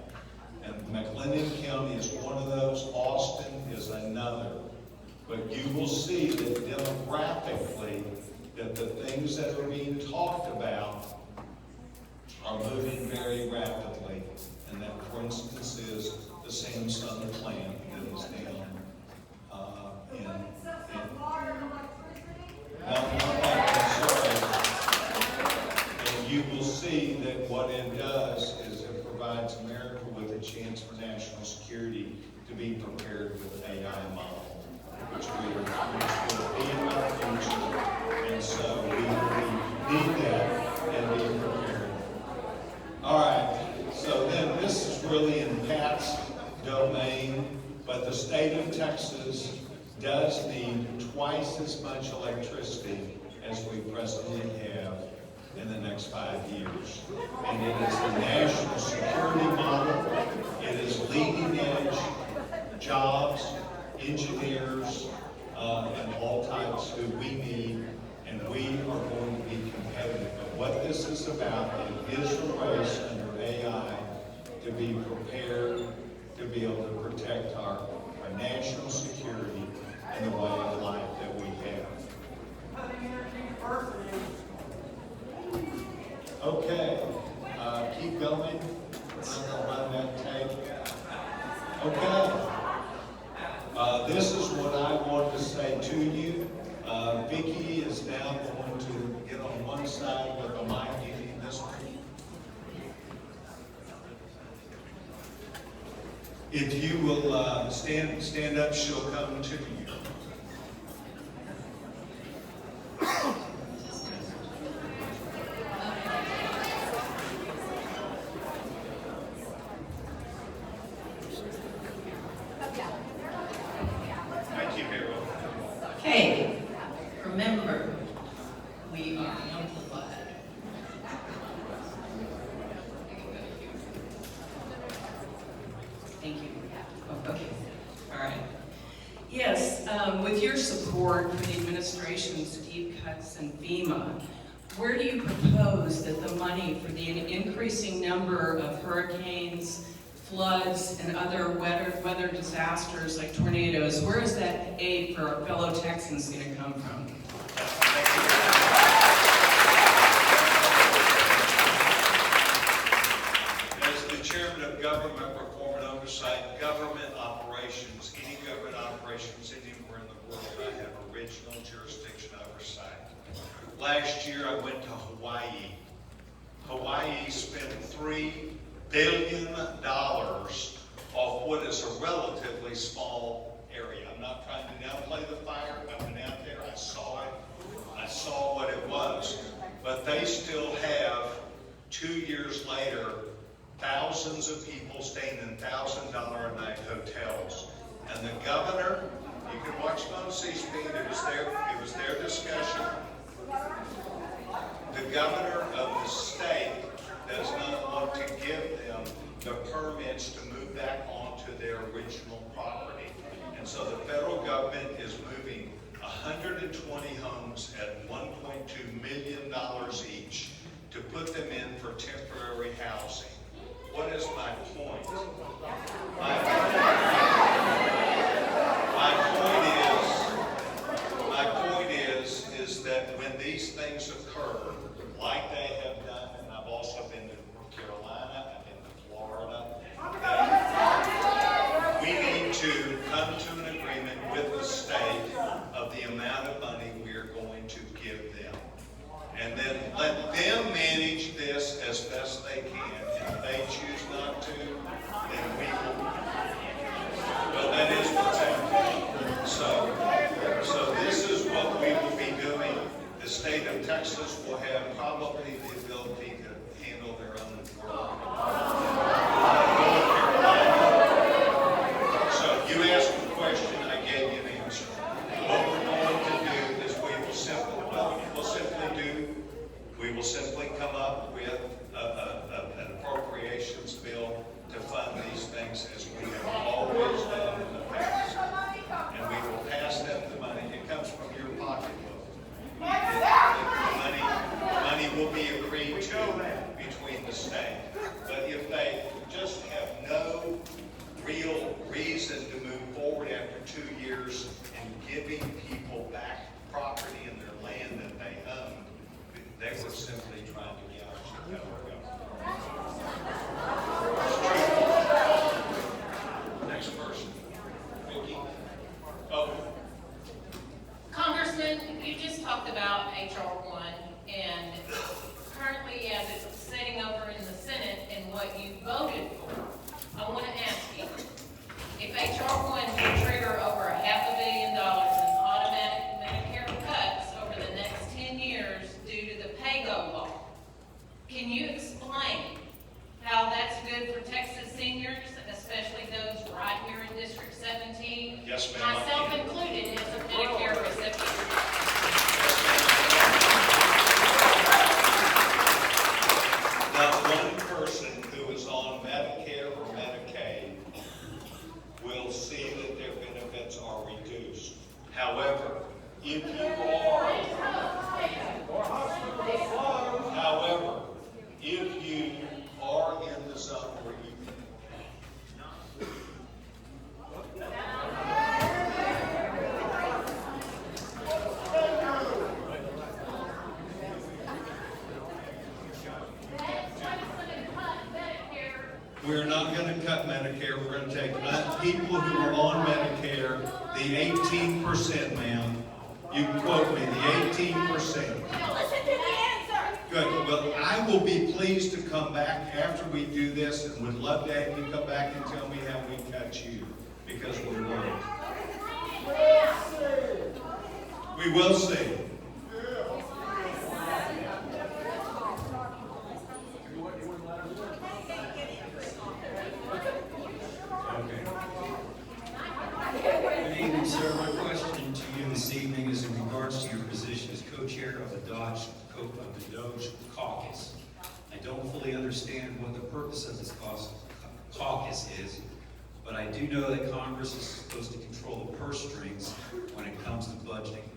And McLennan County is one of those was, Austin is another. But you will see that demographically, that the things that are being talked about are moving very rapidly. And that, for instance, is the Samsung plant that is down and you will see that what it does is it provides America with a chance for national security to be prepared with AI model, which will be in our future. And so we need that and be prepared. All right, so then this is really in Pat's domain, but the state of Texas does need twice as much electricity as we presently have in the next 5 years. And it is the national security model. It is leading edge jobs, engineers, and all types who we need, and we are going to be competitive. But what this is about, it is a race under AI to be prepared to be able to protect our national security and the way of life that we have. Okay, keep going. I'm going to run that tape. Okay. This is what I want to say to you. Vicki is now going to get on one side with the mic. You need this one. If you will stand up, she'll come to you. Thank you, Mayoral. Okay, remember, we are amplified. Thank you. Oh, okay, all right. Yes, with your support for the administration's deep cuts in FEMA, where do you propose that the money for the increasing number of hurricanes, floods, and other weather disasters like tornadoes, where is that aid for our fellow Texans going to come from? As the chairman of Government Reform and Oversight, government operations, any government operations anywhere in the world, I have original jurisdiction oversight. Last year I went to Hawaii. Hawaii spent $3 billion off what is a relatively small area. I'm not trying to downplay the fire. I went out there, I saw it. I saw what it was. But they still have, 2 years later, thousands of people staying in $1,000 a night hotels. And the governor, you can watch it on C-SPAN, it was their discussion. The governor of the state does not want to give them the permits to move back onto their original property. And so the federal government is moving 120 homes at $1.2 million each to put them in for temporary housing. What is my point? My point is that when these things occur, like they have done, and I've also been to North Carolina, I've been to Florida, that we need to come to an agreement with the state of the amount of money we are going to give them. And then let them manage this as best they can. And if they choose not to, then we will. Well, that is what's happening. So this is what we will be doing. The state of Texas will have probably the ability to handle their own work. So you asked a question, I gave you an answer. What we're going to do is we will simply come up with an appropriations bill to fund these things as we have always done in the past. And we will pass them the money. It comes from your pocketbook. The money will be agreed to between the state. But if they just have no real reason to move forward after 2 years and giving people back property in their land that they owned. They were simply trying to get out of the federal government. Next person. Vicki. Oh. Congressman, you just talked about H.R. 1, and currently as it's sitting over in the Senate and what you voted for, I want to ask you, if H.R. 1 can trigger over $500 million in automatic Medicare cuts over the next 10 years due to the pay-go law, can you explain how that's good for Texas seniors, especially those right here in District 17? Yes, ma'am. Myself included as a Medicare recipient. Not one person who is on Medicare or Medicaid will see that their benefits are reduced. However, if you are in the zone where you we're not going to cut Medicare. We're going to take people who are on Medicare, the 18%, ma'am. You can quote me, the 18%. Listen to the answer. Good. Well, I will be pleased to come back after we do this and would love to have you come back and tell me how we cut you, because we won't. We will see. Good evening, sir. My question to you this evening is in regards to your position as co-chair of the Doge Caucus. I don't fully understand what the purpose of this caucus is, but I do know that Congress is supposed to control the purse strings when it comes to budgeting.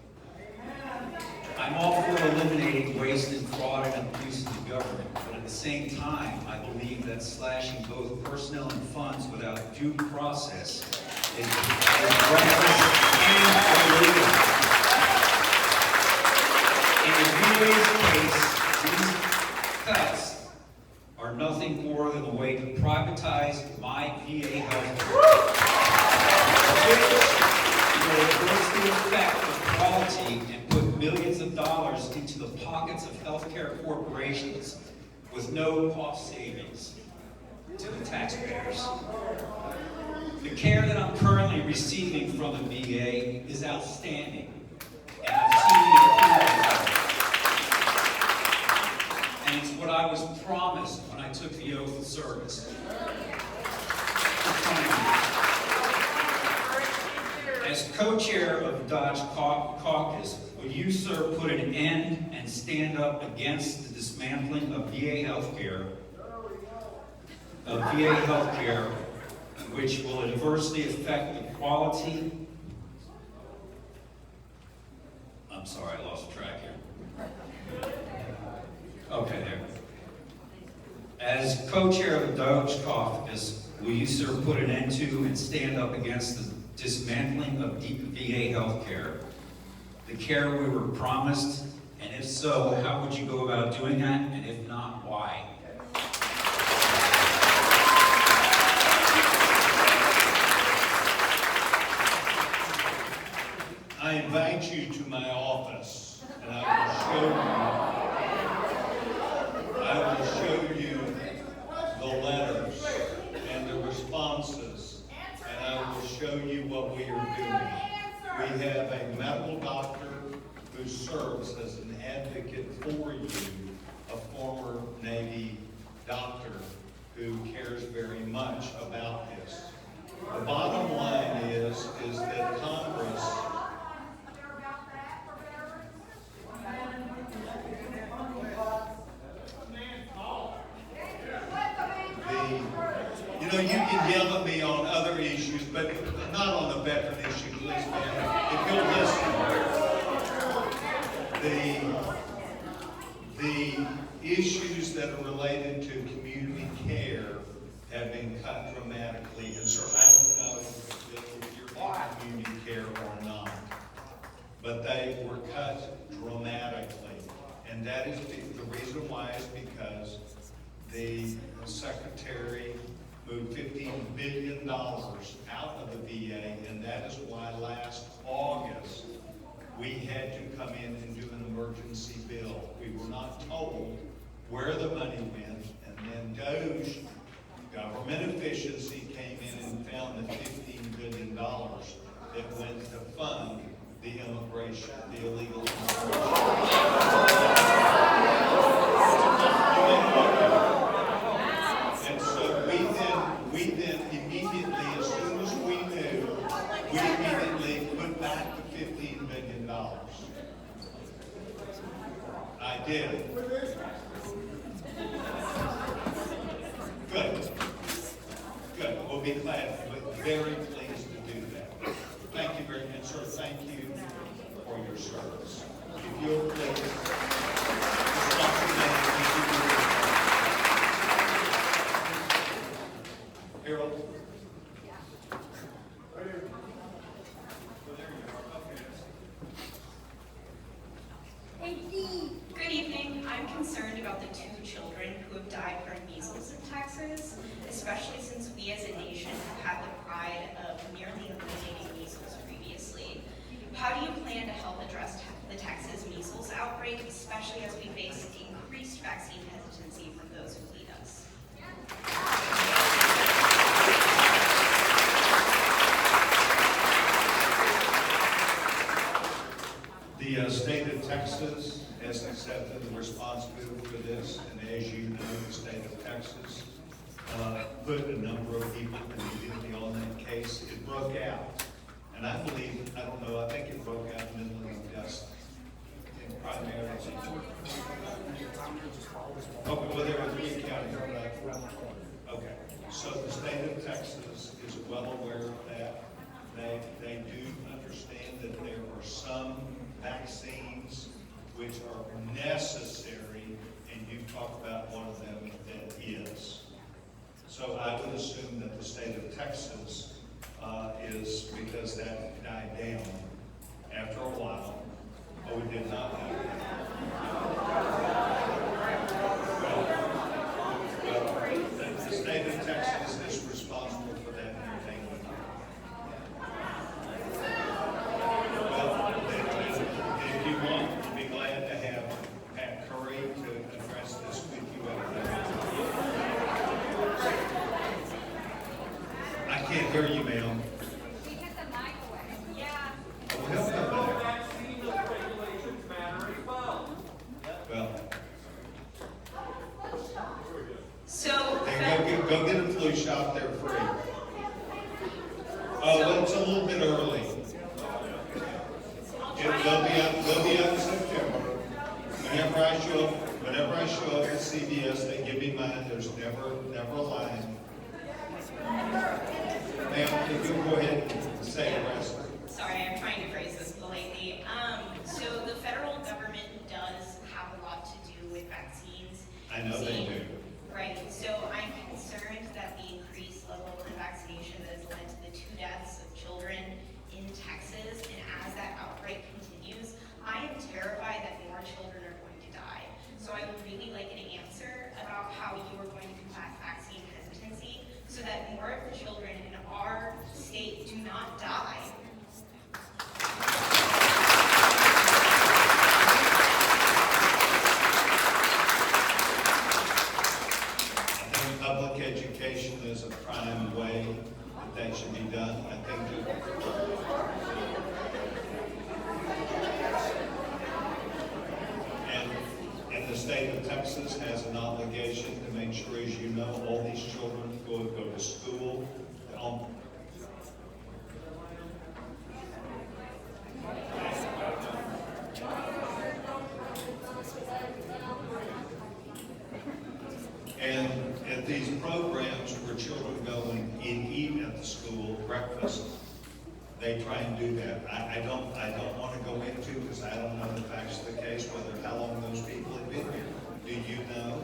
I'm all for eliminating waste and fraud and abuse of the government, but at the same time, I believe that slashing both personnel and funds without due process is reckless and illegal. In the VA's case, these cuts are nothing more than a way to privatize my VA health care, which will adversely affect the quality and put millions of dollars into the pockets of healthcare corporations with no cost savings to the taxpayers. The care that I'm currently receiving from the VA is outstanding, and I've seen the improvement. And it's what I was promised when I took the oath of service. As co-chair of the Dodge Caucus, will you, sir, put an end and stand up against the dismantling of VA healthcare, which will adversely affect the quality? I'm sorry, I lost track here. Okay, there. As co-chair of the Dodge Caucus, will you, sir, put an end to and stand up against the dismantling of VA healthcare, the care we were promised? And if so, how would you go about doing that? And if not, why? I invite you to my office, and I will show you the letters and the responses, and I will show you what we are doing. We have a medical doctor who serves as an advocate for you, a former Navy doctor who cares very much about this. The bottom line is that Congress you can yell at me on other issues, but not on the veteran issue, please, ma'am. If you'll listen, the issues that are related to community care have been cut dramatically. And sir, I don't know if you're in community care or not, but they were cut dramatically. And that is the reason why is because the secretary moved $15 billion out of the VA, and that is why last August we had to come in and do an emergency bill. We were not told where the money went, and then DOJ, government efficiency, came in and found the $15 billion that went to fund the immigration, the illegal immigration. And so we then immediately, as soon as we knew, we immediately put back the $15 billion. I did. Good. Good. We'll be glad, but very pleased to do that. Thank you very much, sir. Thank you for your service. If you'll please, Harold. Good evening. I'm concerned about the 2 children who have died from measles in Texas, especially since we as a nation have had the pride of nearly eliminating measles previously. How do you plan to help address the Texas measles outbreak, especially as we face increased vaccine hesitancy from those who lead us? The state of Texas has accepted the responsibility for this, and as you know, the state of Texas put a number of people immediately on that case. It broke out, and I believe, I don't know, I think it broke out in the middle of Augusta, primarily. Okay, well, there were 3 counties. Okay, so the state of Texas is well aware of that. They do understand that there are some vaccines which are necessary, and you talked about one of them that is. So I would assume that the state of Texas is, because that died down after a while. Oh, it did not die down. The state of Texas is responsible for that entertainment. If you want, I'd be glad to have Pat Curry to address this with you. I can't hear you, ma'am. We get the mic away. Yeah. Oh, he'll come back. Vaccine regulations matter as well. Well, So, hey, go get a flu shot, they're free. Oh, well, it's a little bit early. They'll be out in September. Whenever I show up at CVS, they give me mine. There's never a line. Ma'am, if you'll go ahead and say the rest. sorry, I'm trying to phrase this politely. So the federal government does have a lot to do with vaccines. I know they do. Right, so I'm concerned that the increased level of vaccination that has led to the 2 deaths of children in Texas, and as that outbreak continues, I am terrified that more children are going to die. So I would really like an answer about how you are going to combat vaccine hesitancy so that more of the children in our state do not die. I think public education is a prime way that should be done. I think that and the state of Texas has an obligation to make sure, as you know, all these children go to school. And at these programs where children go and eat at the school breakfast, they try and do that. I don't want to go into, because I don't know the facts of the case, whether how long those people have been here. Do you know?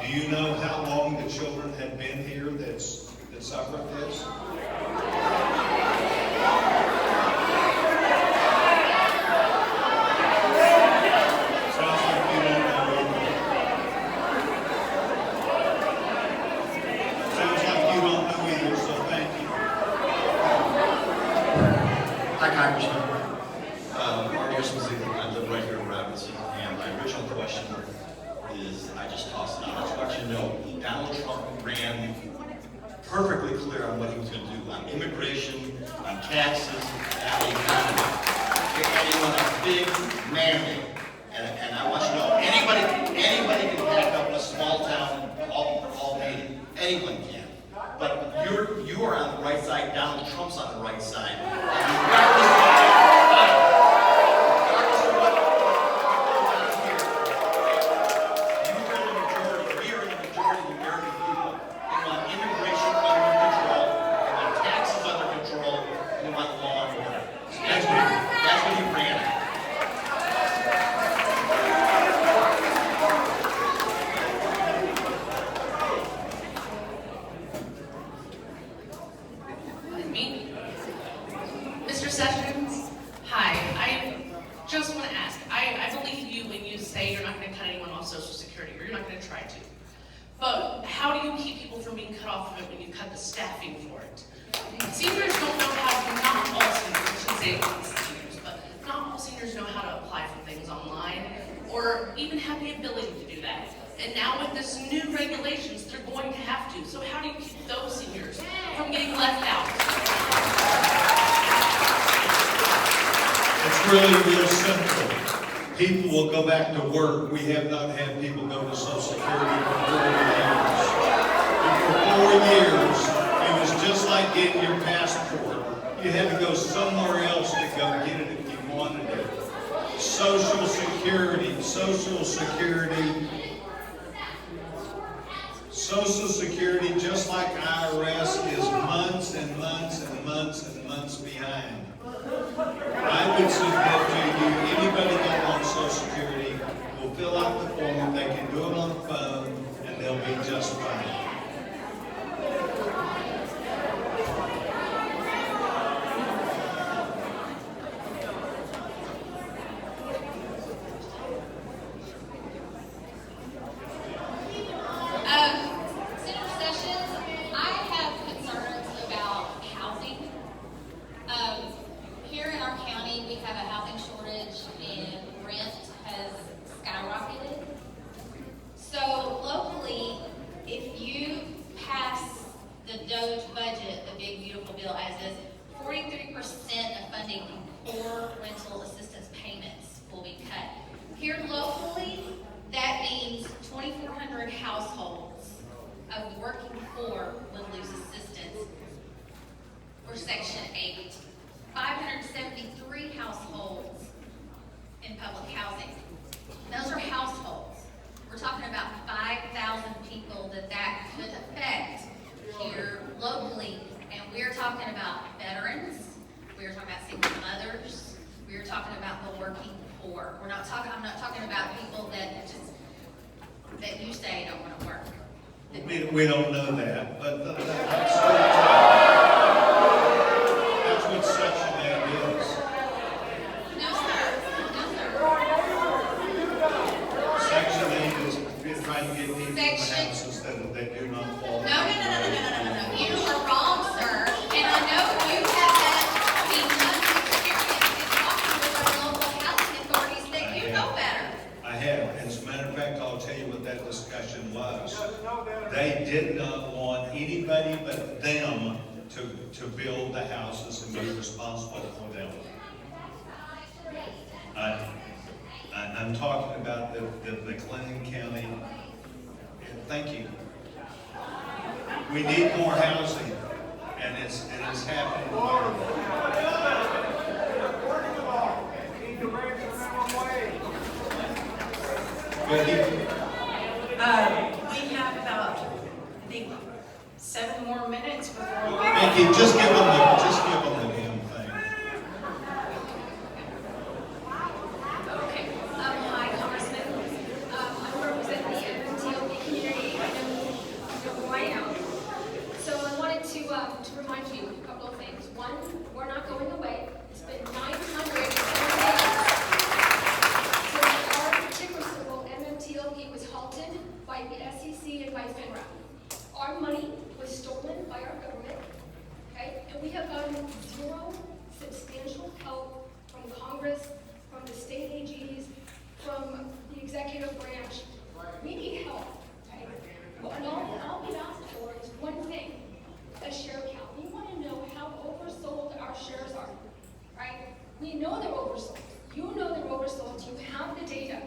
Do you know how long children had been here that suffered this? Sounds like you don't know either. Sounds like you don't know either, so thank you. Hi, Congressman. Marty Osmond, I live right here in Robinson, and my original question is, I just tossed it out. I just want you to know, Donald Trump ran perfectly clear on what he was going to do on immigration, on taxes, and the economy. And he won a big mandate. And I want you to know, anybody can pack up a small town all meeting. Anyone can. But you are on the right side, Donald Trump's on the right side. And regardless of what goes on here, you are in the majority, we are in the majority of the American people. They want immigration under control, they want taxes under control, and they want law and order. So that's what he ran at. Me? Mr. Sessions, hi. I just want to ask, I believe you when you say you're not going to cut anyone off Social Security, or you're not going to try to. But how do you keep people from being cut off of it when you cut the staffing for it? Seniors don't know how to, not all seniors, I shouldn't say all seniors, but not all seniors know how to apply for things online, or even have the ability to do that. And now with this new regulations, they're going to have to. So how do you keep those seniors from getting left out? It's really real simple. People will go back to work. We have not had people go to Social Security for 4 years. And for 4 years, it was just like getting your passport. You had to go somewhere else to go get it if you wanted it. Social Security, Social Security. Social Security, just like IRS, is months and months and months and months behind. I would submit to you, anybody that wants Social Security will fill out the form, they can do it on the phone, and they'll be just fine. Senator Sessions, I have concerns about housing. Here in our county, we have a housing shortage and rent has skyrocketed. So locally, if you pass the Doge budget, the big beautiful bill as is, 43% of funding for rental assistance payments will be cut. Here locally, that means 2,400 households of working poor would lose assistance for Section 8. 573 households in public housing. Those are households. We're talking about 5,000 people that could affect here locally. And we're talking about veterans. We're talking about single mothers. We're talking about the working poor. I'm not talking about people that you say don't want to work. We don't know that, but that's what Section 8 is. No, sir. No, sir. Section 8 is trying to get people in Section- houses that do not qualify. No. You are wrong, sir. And I know you have had the months of experience in talking with our local housing authorities that you know better. I have. As a matter of fact, I'll tell you what that discussion was. They did not want anybody but them to build the houses and be responsible for them. I'm talking about the McLennan County. Thank you. We need more housing, and it's happening. We have about, I think, 7 more minutes before we... Mickey, just give them the damn thing. Okay. Hi, Congressman. I represent the TOP community. I know one, we're not going away. It's been 900 days since our ticker symbol, MMTLP, was halted by the SEC and by FINRA. Our money was stolen by our government, okay? And we have gotten zero substantial help from Congress, from the state AGs, from the executive branch. We need help, okay? Well, and all we've asked for is one thing, a share count. We want to know how oversold our shares are, right? We know they're oversold. You know they're oversold. You have the data.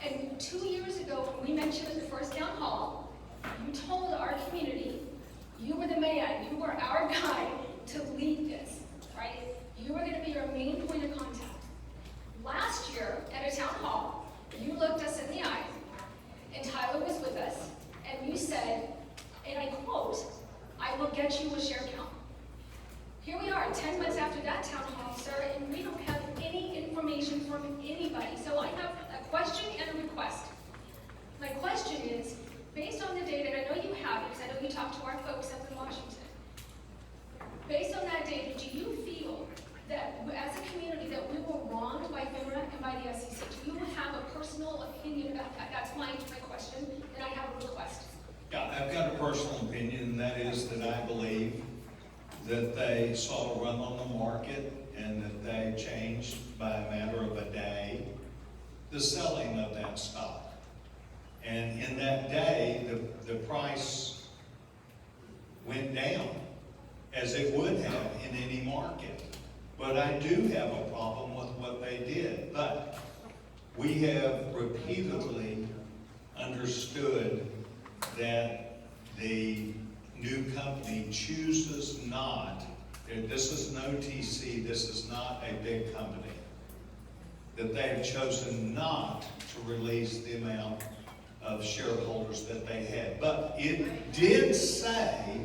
And 2 years ago, when we mentioned at the first town hall, you told our community, you were the man, you were our guy to lead this, right? You were going to be our main point of contact. Last year, at a town hall, you looked us in the eye, and Tyler was with us, and you said, and I quote, "I will get you a share count." Here we are, 10 months after that town hall, sir, and we don't have any information from anybody. So I have a question and a request. My question is, based on the data, and I know you have it, because I know you talked to our folks up in Washington. Based on that data, do you feel that as a community that we were wronged by FINRA and by the SEC? Do you have a personal opinion about that? That's my question, and I have a request. Yeah, I've got a personal opinion, and that is that I believe that they saw a run on the market and that they changed by a matter of a day the selling of that stock. And in that day, the price went down, as it would have in any market. But I do have a problem with what they did. But we have repeatedly understood that the new company chooses not, and this is an OTC, this is not a big company, that they have chosen not to release the amount of shareholders that they had. But it did say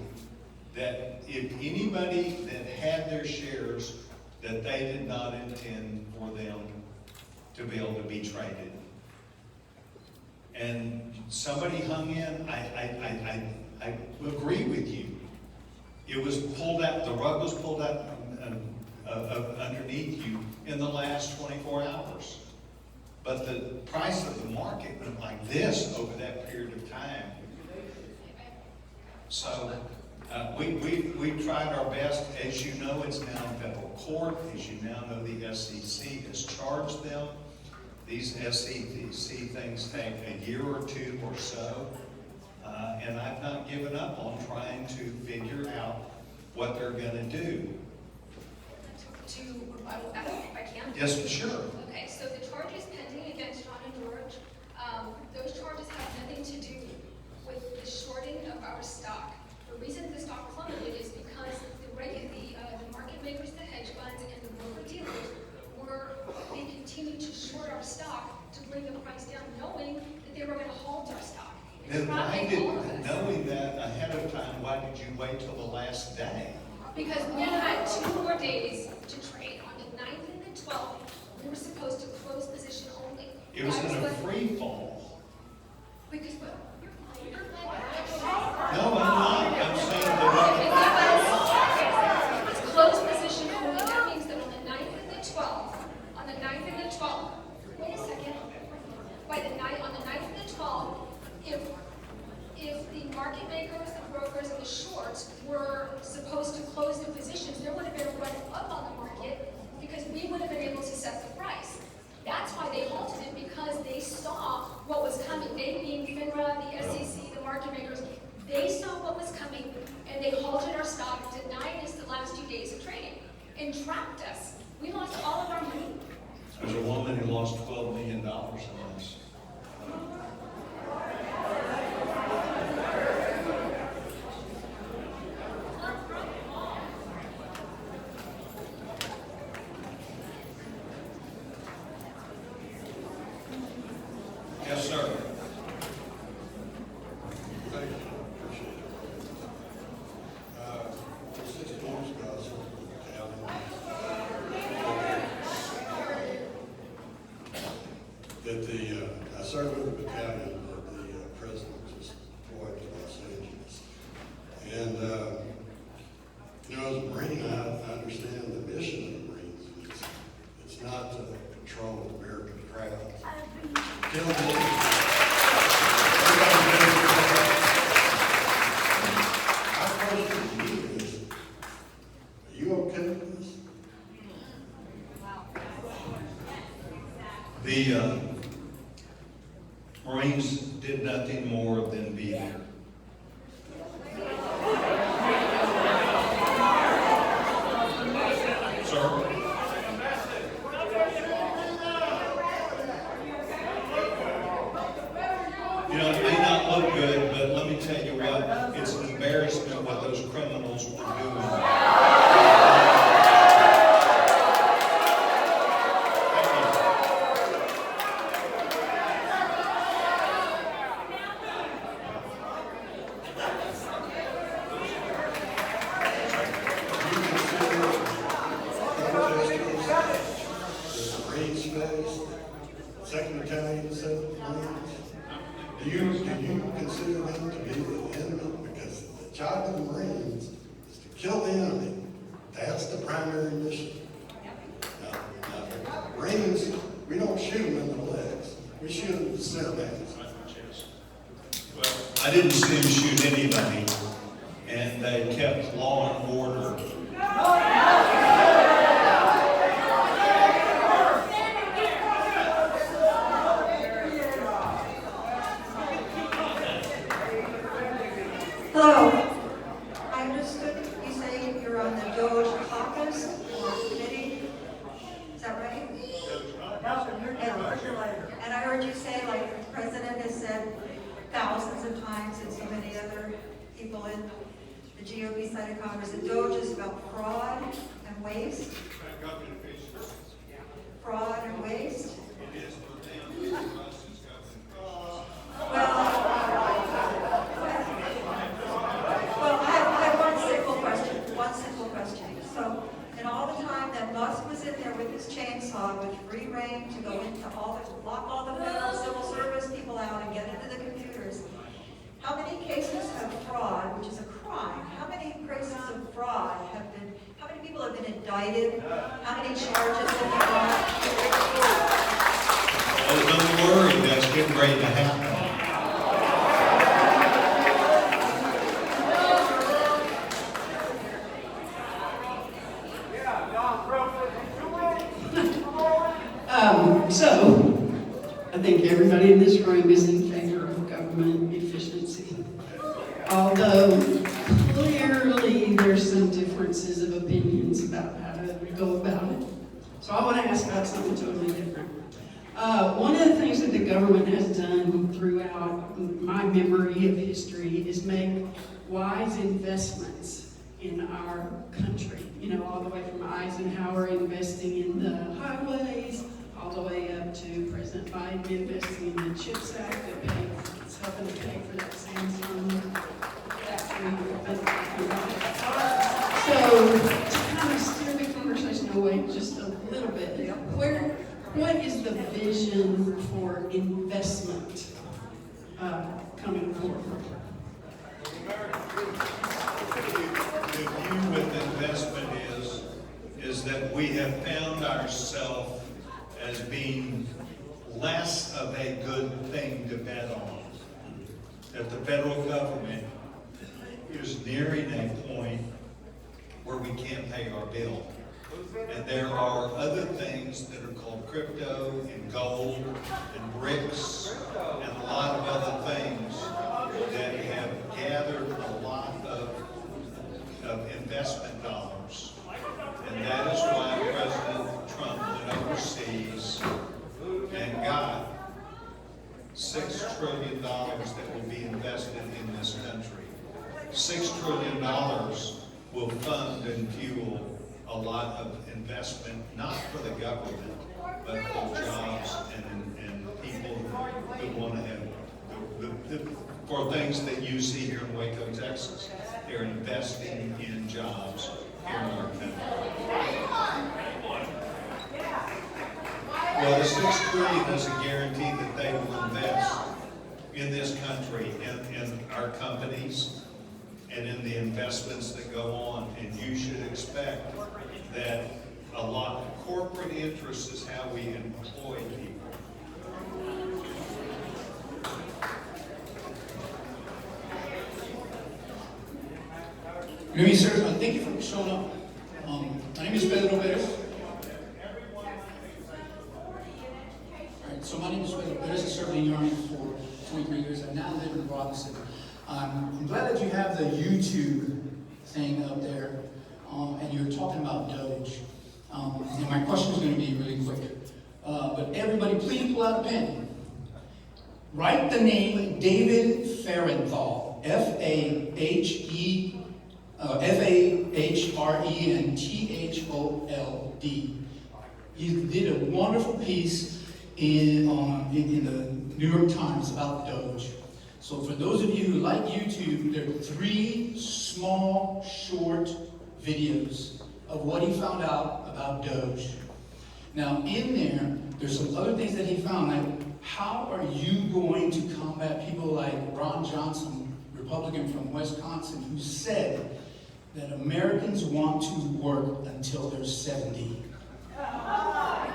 that if anybody that had their shares, that they did not intend for them to be able to be traded. And somebody hung in, I agree with you. It was pulled out, the rug was pulled out underneath you in the last 24 hours. But the price of the market went like this over that period of time. So we tried our best. As you know, it's now in federal court. As you now know, the SEC has charged them. These SEC things take a year or two or so. And I've not given up on trying to figure out what they're going to do. To rebuttal that, if I can? Yes, sure. Okay, so the charges pending against John and George, those charges have nothing to do with the shorting of our stock. The reason the stock plummeted is because the market makers, the hedge funds, and the broker dealers they continued to short our stock to bring the price down, knowing that they were going to halt our stock. And knowing that ahead of time, why did you wait till the last day? Because we had 2 more days to trade. On the 9th and the 12th, we were supposed to close position only. It was in a free fall. Because what? No, I'm not. I'm saying It's closed position only. That means that on the 9th and the 12th, wait a second. On the 9th and the 12th, if the market makers, the brokers, and the shorts were supposed to close the positions, there would have been a run up on the market because we would have been able to set the price. That's why they halted it, because they saw what was coming. They being FINRA, the SEC, the market makers, they saw what was coming, and they halted our stock, denied us the last 2 days of trading, and trapped us. We lost all of our money. there's a woman who lost $12 million in this. Yes, sir. Thank you, appreciate it. 6 months ago, I was in the county. nothing more than be there. Sir? You know, it may not look good, but let me tell you what, it's an embarrassment what those criminals were doing. Second Battalion, 7th Marines. Do you consider them to be the enemy? Because the job of the Marines is to kill the enemy. That's the primary mission. Now, Marines, we don't shoot them in the legs. We shoot them in the sandbags. Well, I didn't see them shoot anybody, and they kept law and order. Hello. I understood you say you're on the Doge caucus or committee. Is that right? And I heard you say, like the president has said thousands of times, and so many other people in the GOP side of Congress, that Doge is about fraud and waste. Fraud and waste. Well, I have one simple question. So, in all the time that Musk was in there with his chainsaw, with free reign to go into lock all the federal civil service people out and get into the computers, how many cases of fraud, which is a crime, how many cases of fraud how many people have been indicted? How many charges have you got? Oh, don't worry, that's getting ready to happen. So, I think everybody in this room is in favor of government efficiency. Although, clearly, there's some differences of opinions about how to go about it. So I want to ask about something totally different. One of the things that the government has done throughout my memory of history is make wise investments in our country. You know, all the way from Eisenhower investing in the highways, all the way up to President Biden investing in the CHIPS Act that's helping to pay for that Samsung factory we've been talking about. So, to kind of steer the conversation away just a little bit, what is the vision for investment coming forward? The view with investment is that we have found ourselves as being less of a good thing to bet on. That the federal government is nearing a point where we can't pay our bill. And there are other things that are called crypto and gold and bricks and a lot of other things that have gathered a lot of investment dollars. And that is why President Trump went overseas and got $6 trillion that will be invested in this country. $6 trillion will fund and fuel a lot of investment, not for the government, but for jobs and people who want to have, for things that you see here in Waco, Texas. They're investing in jobs here in our country. Well, the $6 trillion is a guarantee that they will invest in this country, in our companies, and in the investments that go on. And you should expect that a lot of corporate interest is how we employ people. Good evening, sir. Thank you for showing up. My name is Pedro Perez. All right, so my name is Pedro Perez. I served in the Army for 23 years. I now live Congressman Robinson. I'm glad that you have the YouTube thing up there, and you're talking about Doge. And my question is going to be really quick. But everybody, please pull out a pen. Write the name David Fahrenthold, Fahrenthold. He did a wonderful piece in the New York Times about Doge. So for those of you who like YouTube, there are 3 small, short videos of what he found out about Doge. Now in there's some other things that he found, like how are you going to combat people like Ron Johnson, Republican from Wisconsin, who said that Americans want to work until they're 70? I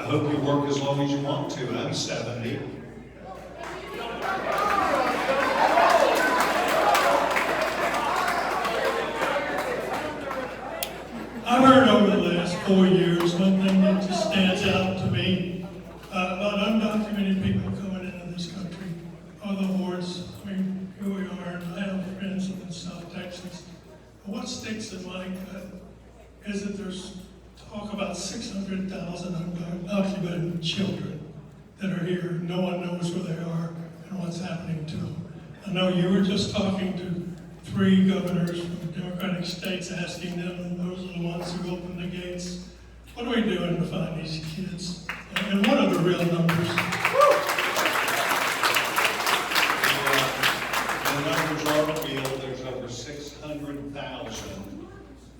hope you work as long as you want to. I'm 70. I've heard over the last 4 years, one thing that just stands out to me about undocumented people coming into this country are the hordes. I mean, here we are, and I have friends in South Texas. But what sticks in my gut is that there's talk about 600,000 undocumented children that are here. No one knows where they are and what's happening to them. I know you were just talking to 3 governors from Democratic states asking them, and those are the ones who open the gates. What are we doing to find these kids? And what are the real numbers? The numbers are real. There's over 600,000,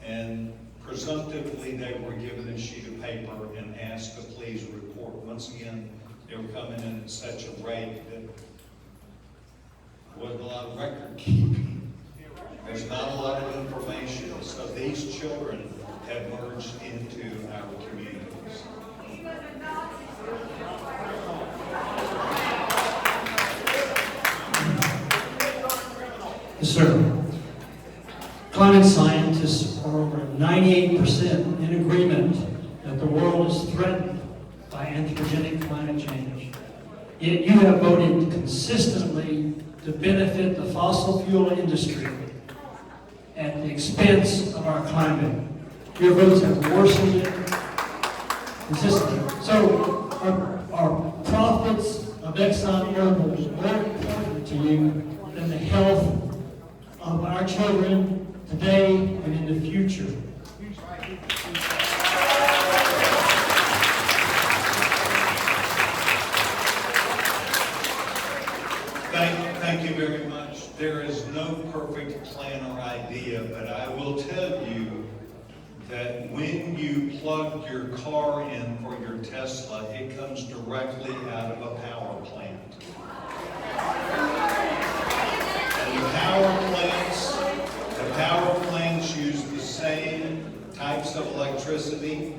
and presumptively they were given a sheet of paper and asked to please report. Once again, they were coming in at such a rate that wasn't a lot of record keeping. There's not a lot of information. So these children have merged into our communities. Yes, sir. Climate scientists are over 98% in agreement that the world is threatened by anthropogenic climate change. Yet you have voted consistently to benefit the fossil fuel industry at the expense of our climate. Your votes have worsened it consistently. So are profits of ExxonMobil more important to you than the health of our children today and in the future? Thank you very much. There is no perfect plan or idea, but I will tell you that when you plug your car in for your Tesla, it comes directly out of a power plant. And the power plants use the same types of electricity,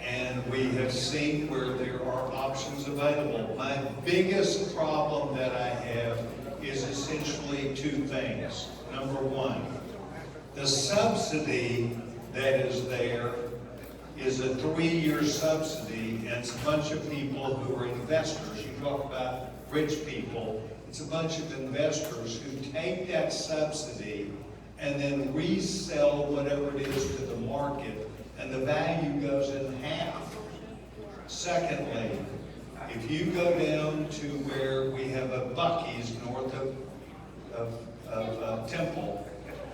and we have seen where there are options available. My biggest problem that I have is essentially 2 things. Number 1, the subsidy that is there is a 3-year subsidy, and it's a bunch of people who are investors. You talk about rich people. It's a bunch of investors who take that subsidy and then resell whatever it is to the market, and the value goes in half. Secondly, if you go down to where we have a Buc-ee's north of Temple,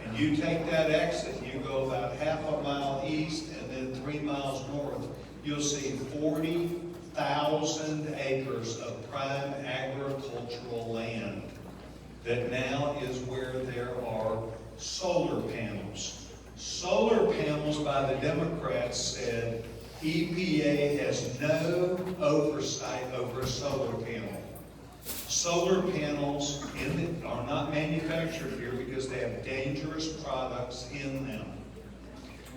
and you take that exit, you go about half a mile east and then 3 miles north, you'll see 40,000 acres of prime agricultural land that now is where there are solar panels. Solar panels by the Democrats said EPA has no oversight over a solar panel. Solar panels are not manufactured here because they have dangerous products in them.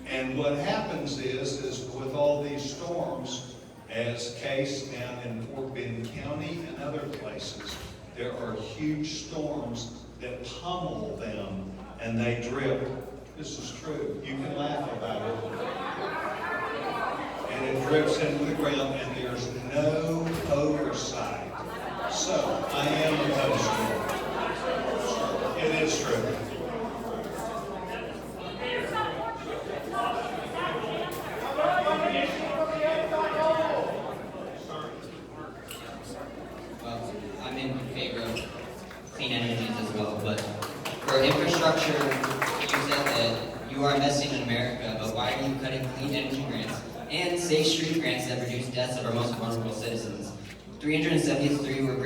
And what happens is with all these storms, as case down in Fort Bend County and other places, there are huge storms that pummel them and they drip. This is true. You can laugh about it. And it drips into the ground and there's no oversight. So, I am opposed to it. It is true. Well, I'm in favor of clean energies as well, but for infrastructure, you said that you are investing in America, but why are you cutting clean energy grants and safe street grants that reduce deaths of our most vulnerable citizens? 373 were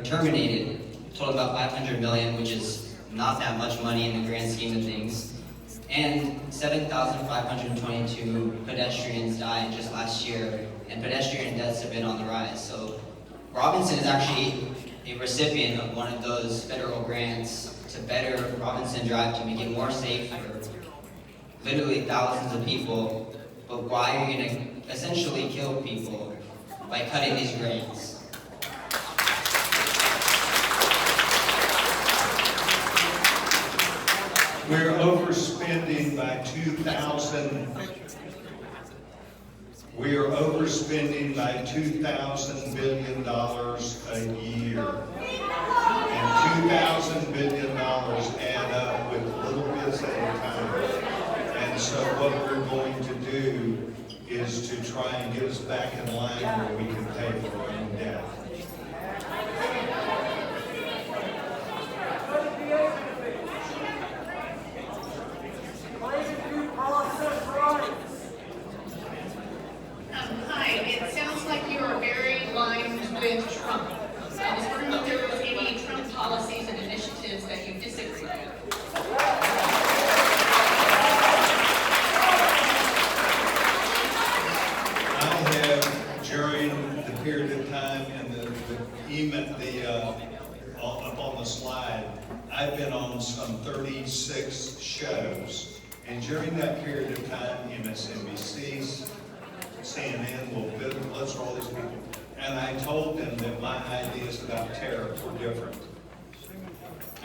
terminated, total about 500 million, which is not that much money in the grand scheme of things. And 7,522 pedestrians died just last year, and pedestrian deaths have been on the rise. So Robinson is actually a recipient of one of those federal grants to better Robinson Drive to make it more safe for literally thousands of people. But why are you going to essentially kill people by cutting these grants? We're overspending by 2,000. We are overspending by $2,000 billion a year. And $2,000 billion add up with little bits at a time. And so what we're going to do is to try and get us back in line where we can pay for our own debt. Hi, it sounds like you are very aligned with Trump. I was wondering if there was any Trump policies and initiatives that you disagree with. I have, during the period of time and the up on the slide, I've been on some 36 shows. And during that period of time, MSNBC, CNN, will visit, let's all these people. And I told them that my ideas about tariffs were different.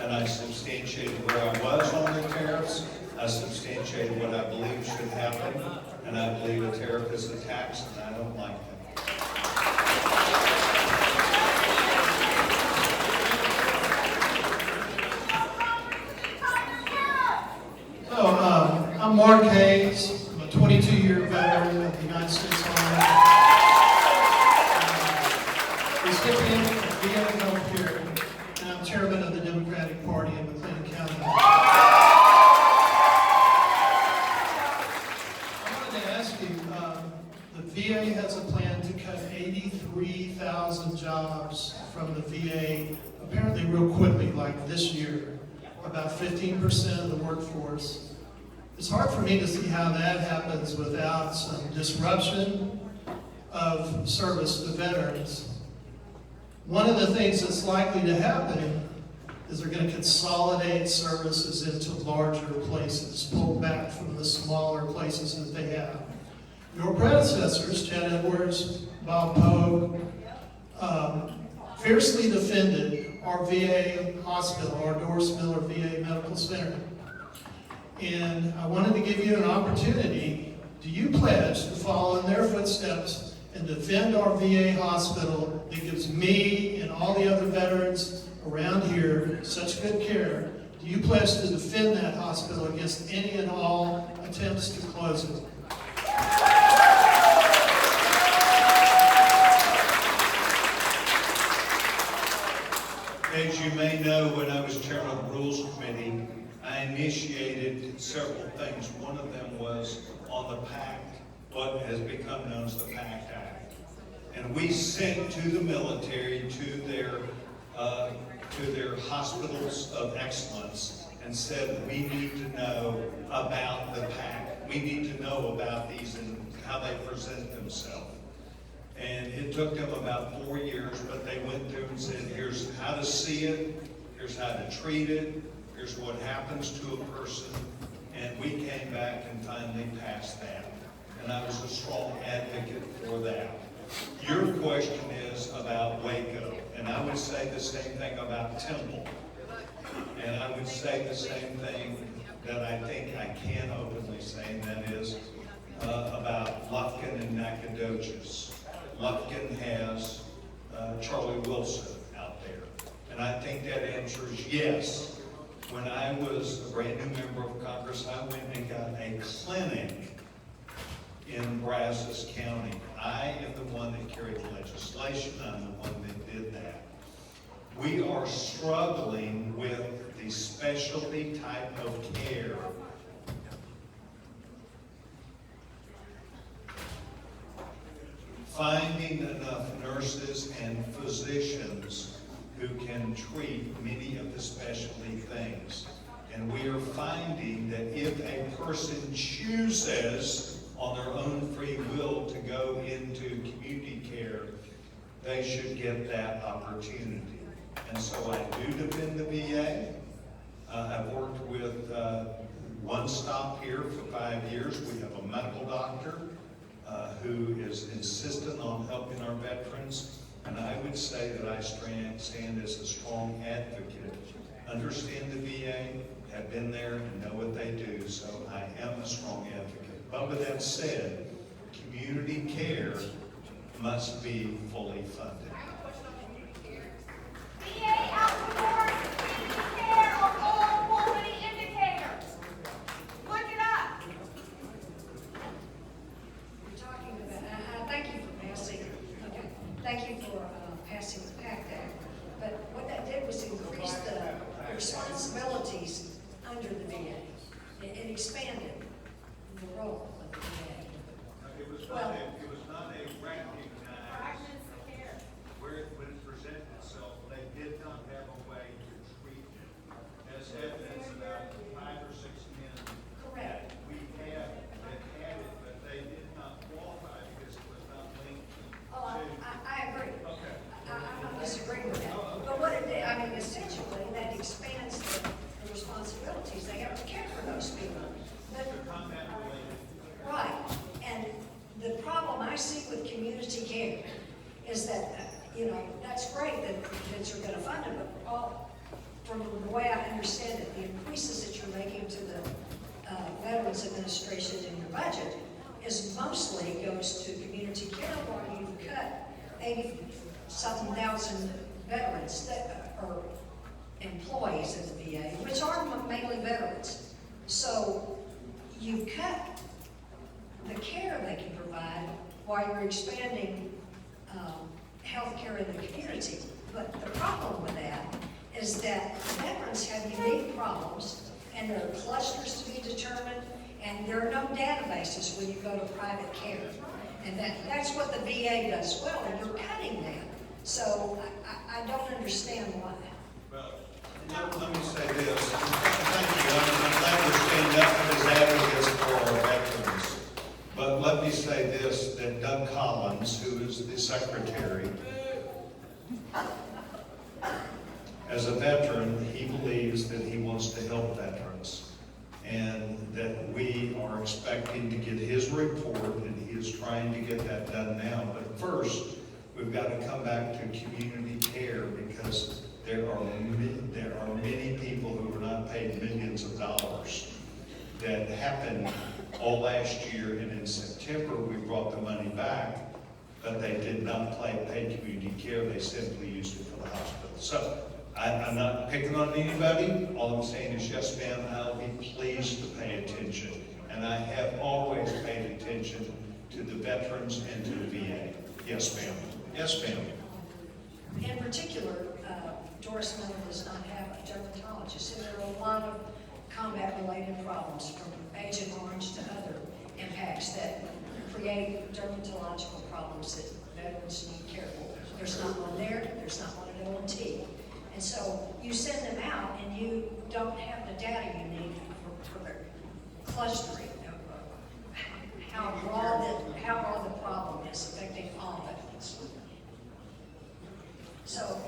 And I substantiated where I was on the tariffs. I substantiated what I believe should happen. And I believe a tariff is a tax, and I don't like that. So, I'm Mark Hayes. I'm a 22-year veteran of the United States Army. Recipient of VA healthcare, and I'm chairman of the Democratic Party in McLennan County. I wanted to ask you, the VA has a plan to cut 83,000 jobs from the VA, apparently real quickly, like this year, about 15% of the workforce. It's hard for me to see how that happens without some disruption of service to veterans. One of the things that's likely to happen is they're going to consolidate services into larger places, pull back from the smaller places that they have. Your predecessors, Chad Edwards, Bob Pogue, fiercely defended our VA hospital, our Doris Miller VA Medical Center. And I wanted to give you an opportunity. Do you pledge to follow in their footsteps and defend our VA hospital that gives me and all the other veterans around here such good care? Do you pledge to defend that hospital against any and all attempts to close it? As you may know, when I was chairman of the Rules Committee, I initiated several things. One of them was on the PACT, what has become known as the PACT Act. And we sent to the military, to their hospitals of excellence, and said, we need to know about the PACT. We need to know about these and how they present themselves. And it took them about 4 years, but they went through and said, here's how to see it, here's how to treat it, here's what happens to a person. And we came back and finally passed that. And I was a strong advocate for that. Your question is about Waco, and I would say the same thing about Temple. And I would say the same thing that I think I can openly say, and that is about Lufkin and Nacogdoches. Lufkin has Charlie Wilson out I think that answer is yes. When I was a brand new member of Congress, I went and got a clinic in Brazos County. I am the one that carried the legislation. I'm the one that did that. We are struggling with the specialty type of care. Finding enough nurses and physicians who can treat many of the specialty things. And we are finding that if a person chooses on their own free will to go into community care, they should get that opportunity. And so I do defend the VA. I've worked with One Stop here for 5 years. We have a medical doctor who is insistent on helping our veterans. And I would say that I stand as a strong advocate. Understand the VA, have been there and know what they do, so I am a strong advocate. But with that said, community care must be fully funded. VA outperforms community care on all quality indicators. Look it up. We're talking about, thank you for passing, okay, thank you for passing the PACT Act. But what that did was increase the responsibilities under the VA. It expanded the role of the VA. It was not a recognized where it would present itself. They did not have a way to treat it. As evidence about 5 or 6 men Correct. that we have that had it, but they did not qualify because it was not linked Oh, I agree. Okay. I'm not disagreeing with that. But what it did, I mean, essentially, that expands the responsibilities. They have to care for those people. But, combat related. right. And the problem I see with community care is that, that's great that are going to fund it, but from the way I understand it, the increases that you're making to the Veterans Administration in your budget is mostly goes to community care, where you've cut 80-something thousand veterans that are employees of the VA, which are mainly veterans. So you cut the care they can provide while you're expanding health care in the community. But the problem with that is that veterans have unique problems, and there are clusters to be determined, and there are no databases when you go to private care. And that's what the VA does well, and you're cutting that. So I don't understand why. Well, let me say this. Thank you. I'm glad we're standing up as advocates for our veterans. But let me say this, that Doug Collins, who is the secretary, as a veteran, he believes that he wants to help veterans. And that we are expecting to get his report, and he is trying to get that done now. But first, we've got to come back to community care, because there are many people who were not paid millions of dollars. That happened all last year, and in September we brought the money back, but they did not pay community care. They simply used it for the hospital. So I'm not picking on anybody. All I'm saying is, yes, ma'am, I'll be pleased to pay attention. And I have always paid attention to the veterans and to the VA. Yes, ma'am. Yes, ma'am. In particular, Doris Miller does not have a dermatologist, and there are a lot of combat-related problems, from Agent Orange to other impacts that create dermatological problems that veterans need care for. There's not one there, there's not one at O&T. And so you send them out and you don't have the data you need for their clustering of how broad the problem is affecting all veterans. So,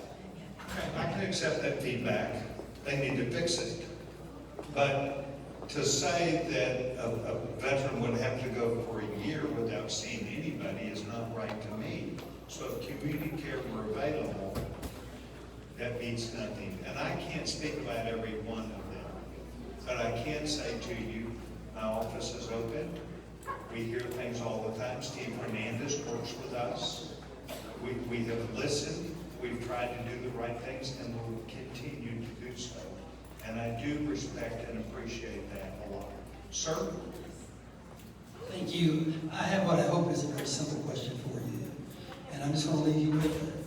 I can accept that feedback. They need to fix it. But to say that a veteran would have to go for a year without seeing anybody is not right to me. So if community care were available, that means nothing. And I can't speak about every one of them. But I can say to you, my office is open. We hear things all the time. Steve Hernandez works with us. We have listened. We've tried to do the right things and will continue to do so. And I do respect and appreciate that a lot. Sir? Thank you. I have what I hope is a very simple question for you. And I'm just going to leave you with it.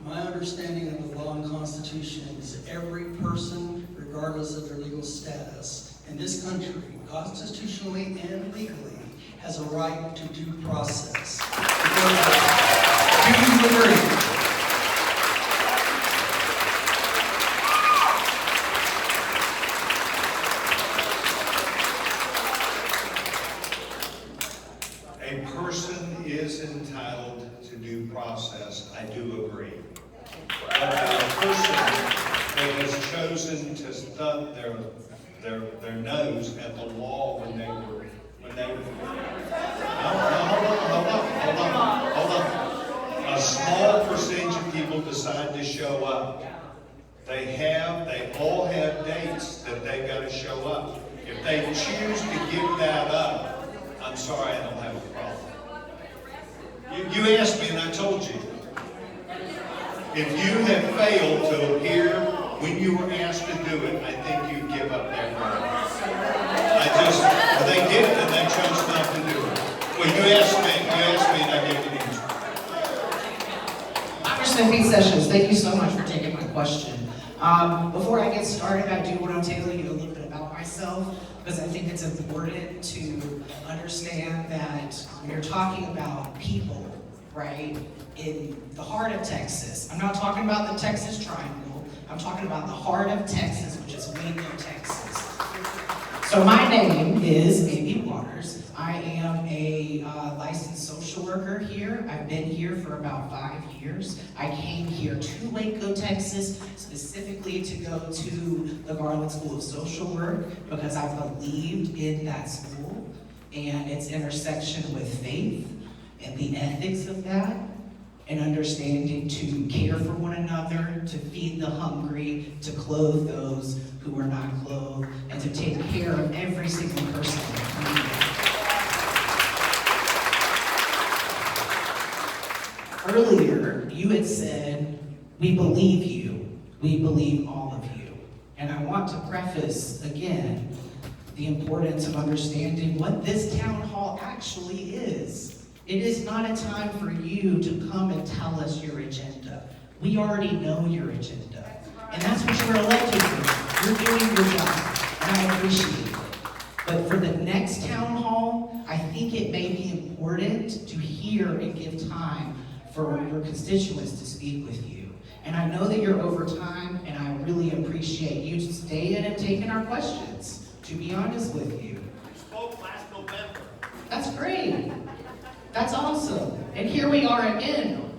My understanding of the law and Constitution is every person, regardless of their legal status, in this country, constitutionally and legally, has a right to due process. Do you agree? A person is entitled to due process. I do agree. But a person that has chosen to stub their nose at the law when they were hold on. A small percentage of people decide to show up. They all have dates that they've got to show up. If they choose to give that up, I'm sorry, I don't have a problem. You asked me and I told you. If you have failed to appear when you were asked to do it, I think you give up that right. They did it and they chose not to do it. Well, you asked me and I gave the answer. Congressman Pete Sessions, thank you so much for taking my question. Before I get started, I do want to tell you a little bit about myself, because I think it's important to understand that when you're talking about people, right, in the heart of Texas, I'm not talking about the Texas Triangle, I'm talking about the heart of Texas, which is Waco, Texas. So my name is Amy Waters. I am a licensed social worker here. I've been here for about 5 years. I came here to Waco, Texas, specifically to go to the Garland School of Social Work because I believed in that school and its intersection with faith and the ethics of that, and understanding to care for one another, to feed the hungry, to clothe those who are not clothed, and to take care of every single person in the community. Earlier, you had said, we believe you, we believe all of you. And I want to preface, again, the importance of understanding what this town hall actually is. It is not a time for you to come and tell us your agenda. We already know your agenda. And that's what you were elected for. You're doing your job, and I appreciate it. But for the next town hall, I think it may be important to hear and give time for your constituents to speak with you. And I know that you're over time, and I really appreciate you staying and taking our questions, to be honest with you. You spoke last November. That's great. That's awesome. And here we are again,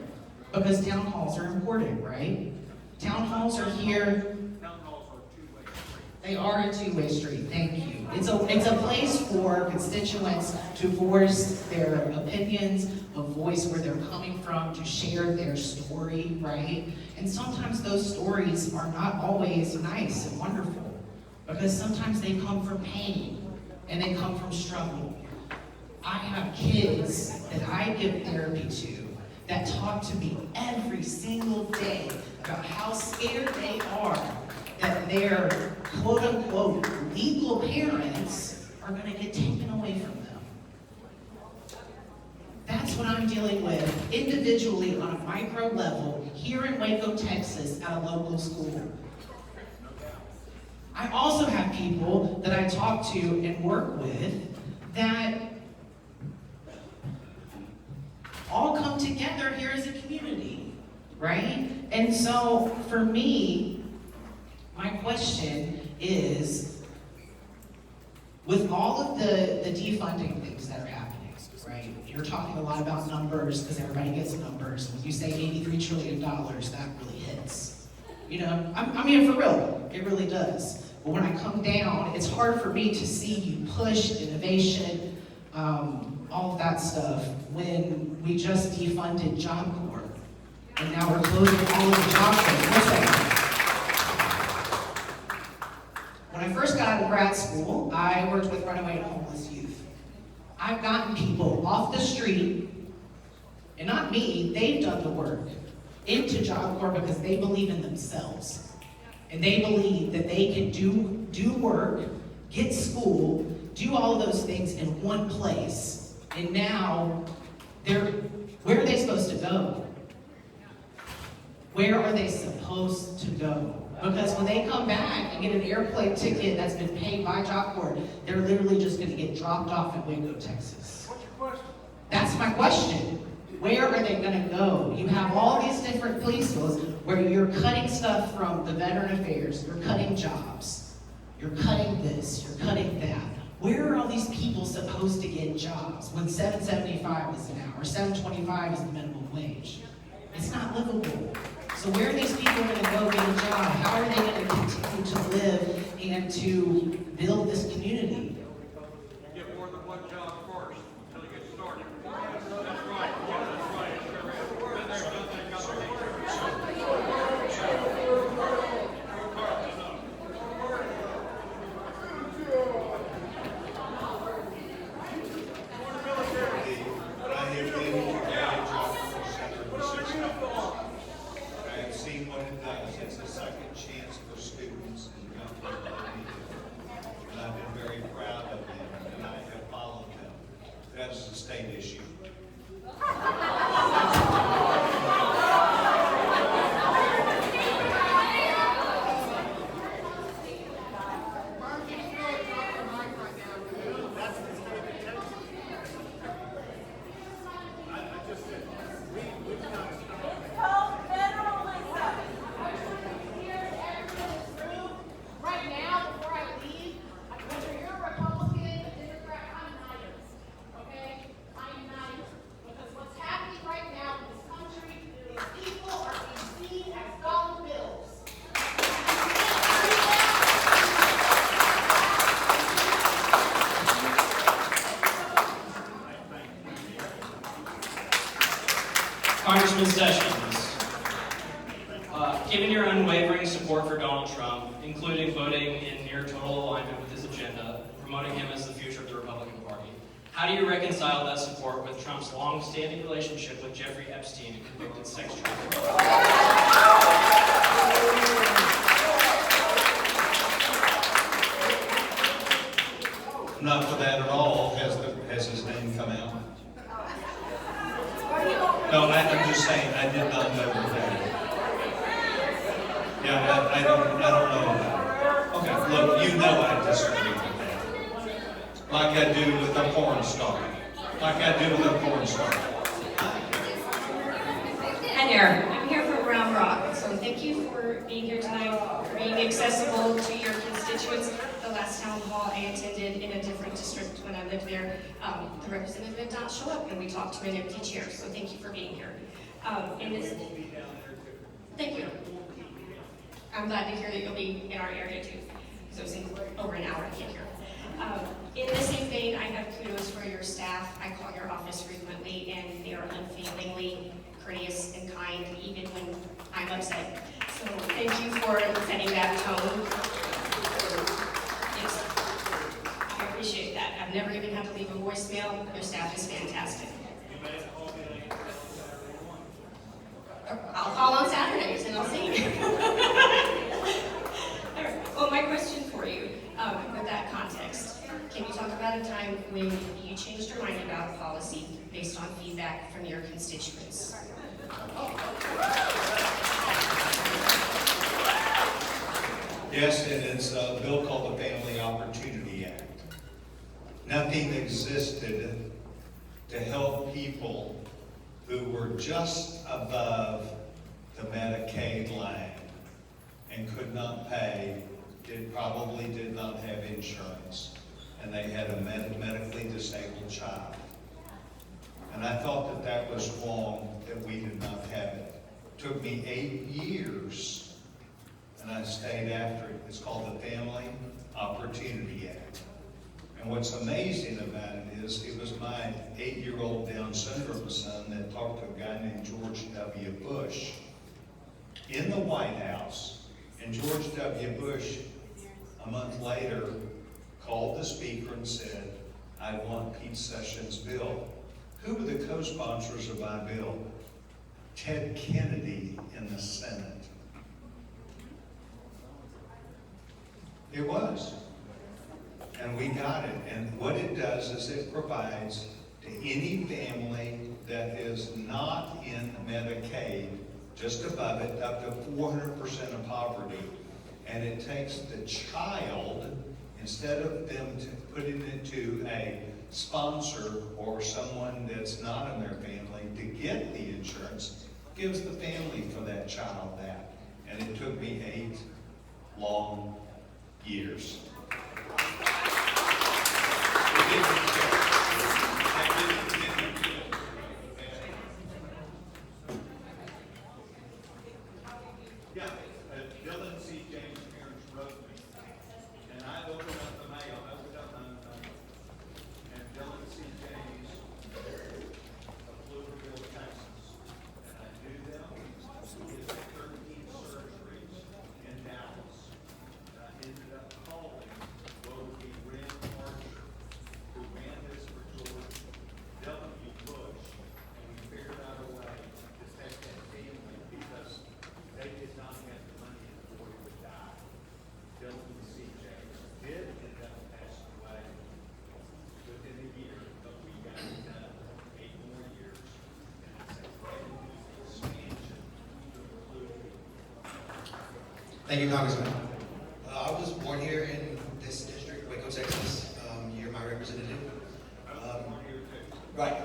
because town halls are important, right? Town halls are here. Town halls are a two-way street. They are a two-way street, thank you. It's a place for constituents to voice their opinions, a voice where they're coming from, to share their story, right? And sometimes those stories are not always nice and wonderful, because sometimes they come from pain, and they come from struggle. I have kids that I give therapy to that talk to me every single day about how scared they are that their quote-unquote legal parents are going to get taken away from them. That's what I'm dealing with individually on a micro level here in Waco, Texas at a local school. I also have people that I talk to and work with that all come together here as a community, right? And so for me, my question is, with all of the defunding things that are happening, right? You're talking a lot about numbers because everybody gets numbers. When you say $83 trillion, that really hits. You know, I mean, for real, it really does. But when I come down, it's hard for me to see you push innovation, all of that stuff, when we just defunded Job Corps. And now we're closing all of the job corps. When I first got out of grad school, I worked with runaway and homeless youth. I've gotten people off the street, and not me, they've done the work, into Job Corps because they believe in themselves. And they believe that they can do work, get school, do all of those things in one place. And now, where are they supposed to go? Where are they supposed to go? Because when they come back and get an airplane ticket that's been paid by Job Corps, they're literally just going to get dropped off in Waco, Texas. What's your question? That's my question. Where are they going to go? You have all these different police bills where you're cutting stuff from the Veteran Affairs, you're cutting jobs, you're cutting this, you're cutting that. Where are all these people supposed to get jobs when $7.75 is an hour, $7.25 is the minimum wage? It's not livable. So where are these people going to go get a job? How are they going to continue to live and to build this community? Get more than one job first until you get started. That's right. Yeah, that's right. Been there, done that, got the But I have been to Gary Job Corps Center for 6 months. I have seen what it does. It's a second chance for students in Mountain and I've been very proud of them, and I have followed them. That is a state issue. Right now, before I leave, whether you're a Republican, a Democrat, I'm neither. Okay? I'm neither. Because what's happening right now in this country is people are being seen as dollar bills. Congressman Sessions, given your unwavering support for Donald Trump, including voting in near total alignment with his agenda, promoting him as the future of the Republican Party, how do you reconcile that support with Trump's long-standing relationship with Jeffrey Epstein, a convicted sex trafficker? Not for that at all. Has his name come out? No, I'm just saying, I did not know that. Yeah, I don't know that. Okay, look, you know I disagree with that. Like I do with a porn star. Like I do with a porn star. Hi there, I'm here from Round Rock, so thank you for being here tonight, for being accessible to your constituents. The last town hall I attended in a different district when I lived there, the representative did not show up and we talked to an empty chair, so thank you for being here. Thank you. I'm glad to hear that you'll be in our area too, so it seems over an hour to get here. In the same vein, I have kudos for your staff. I call your office frequently and they are unfailingly courteous and kind, even when I'm upset. So thank you for setting that tone. Yes, I appreciate that. I've never even had to leave a voicemail. Your staff is fantastic. I'll call on Saturdays and I'll sing. All right. Well, my question for you, with that context, can you talk about a time when you changed your mind about a policy based on feedback from your constituents? Yes, and it's a bill called the Family Opportunity Act. Nothing existed to help people who were just above the Medicaid line and could not pay, probably did not have insurance, and they had a medically disabled child. And I thought that that was wrong, that we did not have it. It took me 8 years, and I stayed after it. It's called the Family Opportunity Act. And what's amazing about it is, it was my 8-year-old Down syndrome son that talked to a guy named George W. Bush in the White House. And George W. Bush, a month later, called the speaker and said, "I want Pete Sessions' bill." Who were the co-sponsors of my bill? Ted Kennedy in the Senate. It was. And we got it. And what it does is it provides to any family that is not in Medicaid, just above it, up to 400% of poverty. And it takes the child, instead of them putting it to a sponsor or someone that's not in their family to get the insurance, gives the family for that child that. And it took me 8 long years. Yeah, Dylan C. James' parents wrote me, and I opened up the mail, opened up my mail, and Dylan C. James of Pflugerville, Texas, and I knew them. He had 13 surgeries in Dallas, and I ended up calling both the Ren Archer, who ran this for George W. Bush, and we figured out a way to take that family because they did not have the money before he would die. Dylan C. James did end up passing away within a year, but we got it done 8 more years. And it's a brand new expansion to include. Thank you, Congressman. I was born here in this district, Waco, Texas. You're my representative. Right,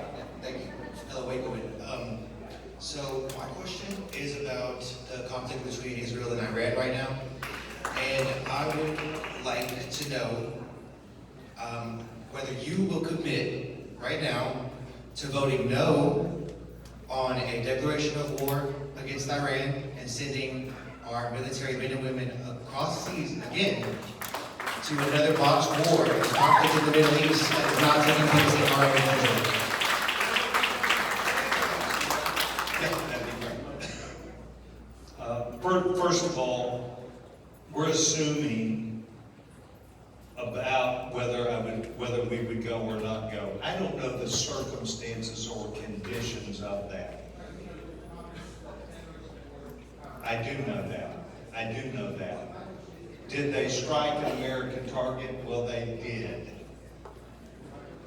thank you. Hello, Wacoan. So my question is about the conflict between Israel and Iran right now. And I would like to know whether you will commit right now to voting no on a declaration of war against Iran and sending our military men and women across seas again to another botched war and conflict in the Middle East that is not taking place in our own country. First of all, we're assuming about whether we would go or not go. I don't know the circumstances or conditions of that. I do know that. I do know that. Did they strike an American target? Well, they did.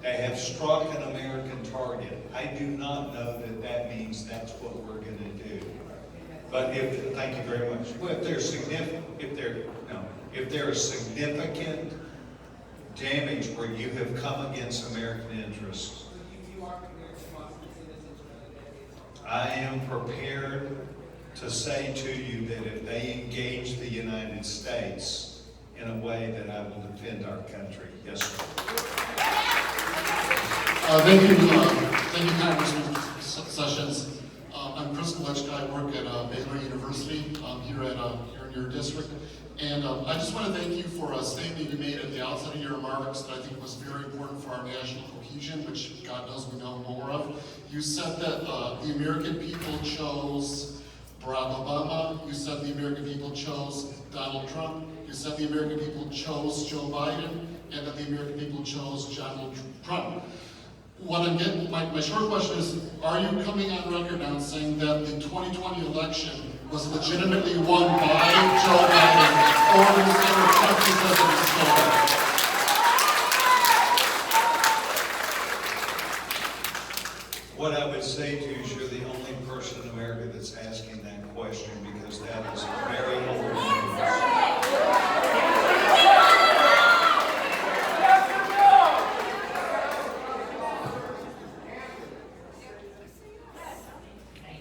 They have struck an American target. I do not know that that means that's what we're going to do. But thank you very much. Well, if there's significant damage where you have come against American interests, I am prepared to say to you that if they engage the United States in a way that I will defend our country. Yes, sir. Thank you, Congressman Sessions. I'm Chris Kolechka. I work at Baylor University here in your district. And I just want to thank you for a statement you made at the outset of your remarks that I think was very important for our national cohesion, which God knows we know more of. You said that the American people chose Barack Obama. You said the American people chose Donald Trump. You said the American people chose Joe Biden, and that the American people chose Donald Trump. What I'm getting, my short question is, are you coming on record now saying that the 2020 election was legitimately won by Joe Biden, or was it Trump because of his story? What I would say to you is you're the only person in America that's asking that question, because that is very important.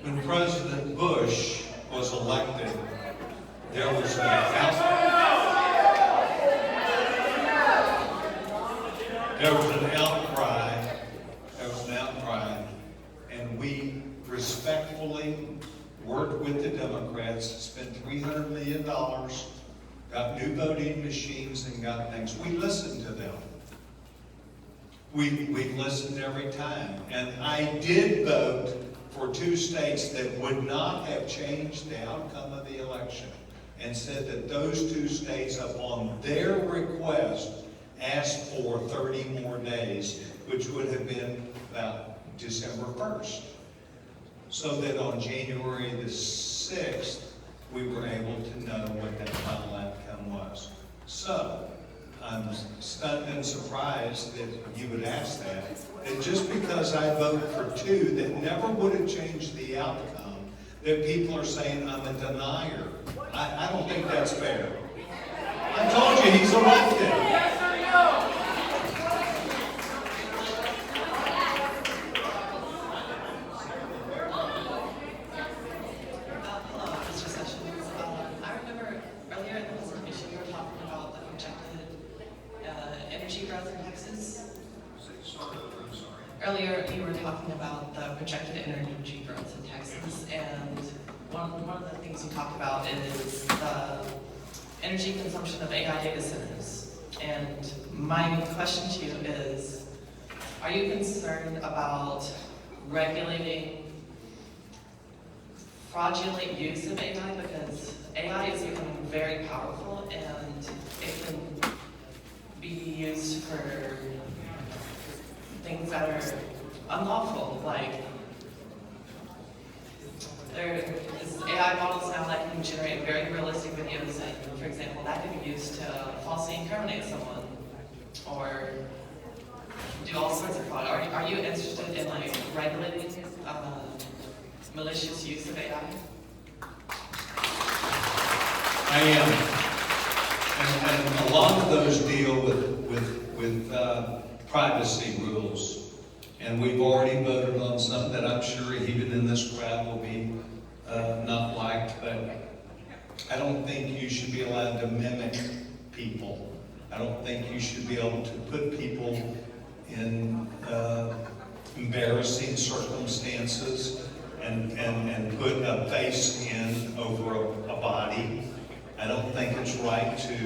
When President Bush was elected, there was an outcry, and we respectfully worked with the Democrats, spent $300 million, got new voting machines and got things. We listened to them. We listened every time. And I did vote for 2 states that would not have changed the outcome of the election, and said that those 2 states, upon their request, asked for 30 more days, which would have been about December 1st. so that on January the 6th, we were able to know what that final outcome was. So, I'm stunned and surprised that you would ask that. And just because I vote for 2 that never would have changed the outcome, that people are saying I'm a denier. I don't think that's fair. I told you he's elected. Yes or no? Hello, Mr. Sessions. I remember earlier in the presentation you were talking about the projected energy growth in Texas. Earlier you were talking about the projected energy growth in Texas, and one of the things you talked about is the energy consumption of AI data centers. And my question to you is, are you concerned about regulating fraudulent use of AI? Because AI is becoming very powerful and it can be used for things that are unlawful, like there is AI models now that can generate very realistic videos, and for example, that can be used to falsely incriminate someone or do all sorts of fraud. Are you interested in like regulating malicious use of AI? I am. And a lot of those deal with privacy rules. And we've already voted on some that I'm sure even in this crowd will be not liked, but I don't think you should be allowed to mimic people. I don't think you should be able to put people in embarrassing circumstances and put a face in over a body. I don't think it's right to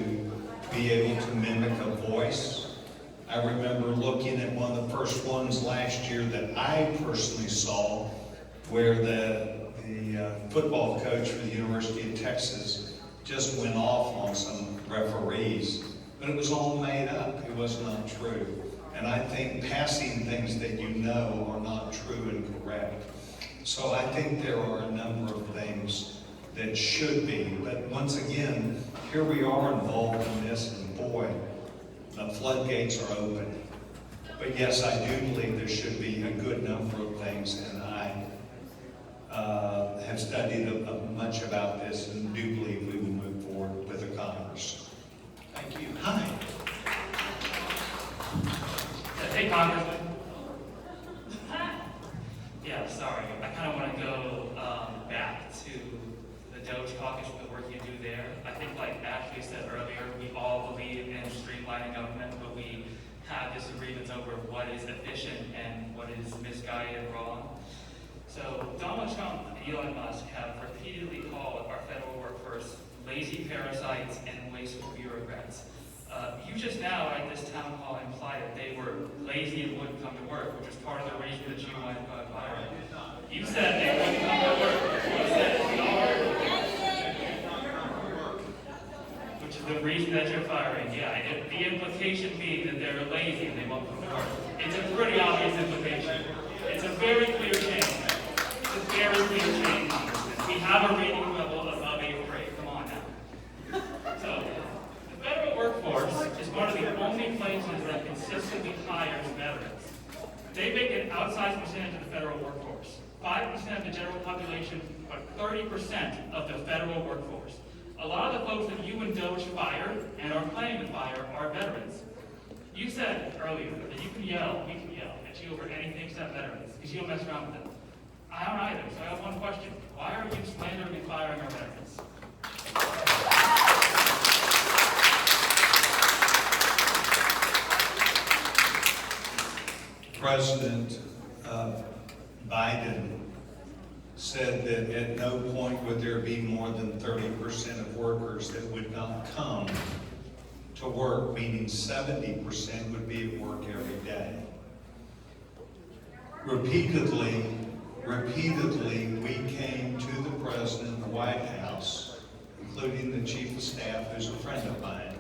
be able to mimic a voice. I remember looking at one of the first ones last year that I personally saw, where the football coach for the University of Texas just went off on some referees, but it was all made up. It was not true. And I think passing things that you know are not true and correct. So I think there are a number of things that should be, but once again, here we are involved in this, and boy, the floodgates are open. But yes, I do believe there should be a good number of things, and I have studied much about this and do believe we will move forward with the Congress. Thank you. Hi. Hey, Congressman. Yeah, sorry. I kind of want to go back to the Doge caucus and the work you do there. I think, like Ashley said earlier, we all believe in streamlining government, but we have disagreements over what is efficient and what is misguided and wrong. So Donald Trump and Elon Musk have repeatedly called our federal workforce lazy parasites and wasteful bureaucrats. You just now at this town hall implied that they were lazy and wouldn't come to work, which is part of the reason that you wanted to fire them. You said they wouldn't come to work. You said which is the reason that you're firing. Yeah, the implication being that they're lazy and they won't come to work. It's a pretty obvious implication. It's a very clear change. It's a very clear change. We have a rating level above 8th grade. Come on now. So, the federal workforce is one of the only places that consistently hires veterans. They make an outsized percentage of the federal workforce. 5% of the general population, but 30% of the federal workforce. A lot of the folks that you and Doge fired and are planning to fire are veterans. You said earlier that you can yell, we can yell at you over anything except veterans, because you don't mess around with them. I don't either, so I have one question. Why are you slandering and firing our veterans? President Biden said that at no point would there be more than 30% of workers that would not come to work, meaning 70% would be at work every day. Repeatedly, we came to the President, the White House, including the Chief of Staff, who's a friend of mine,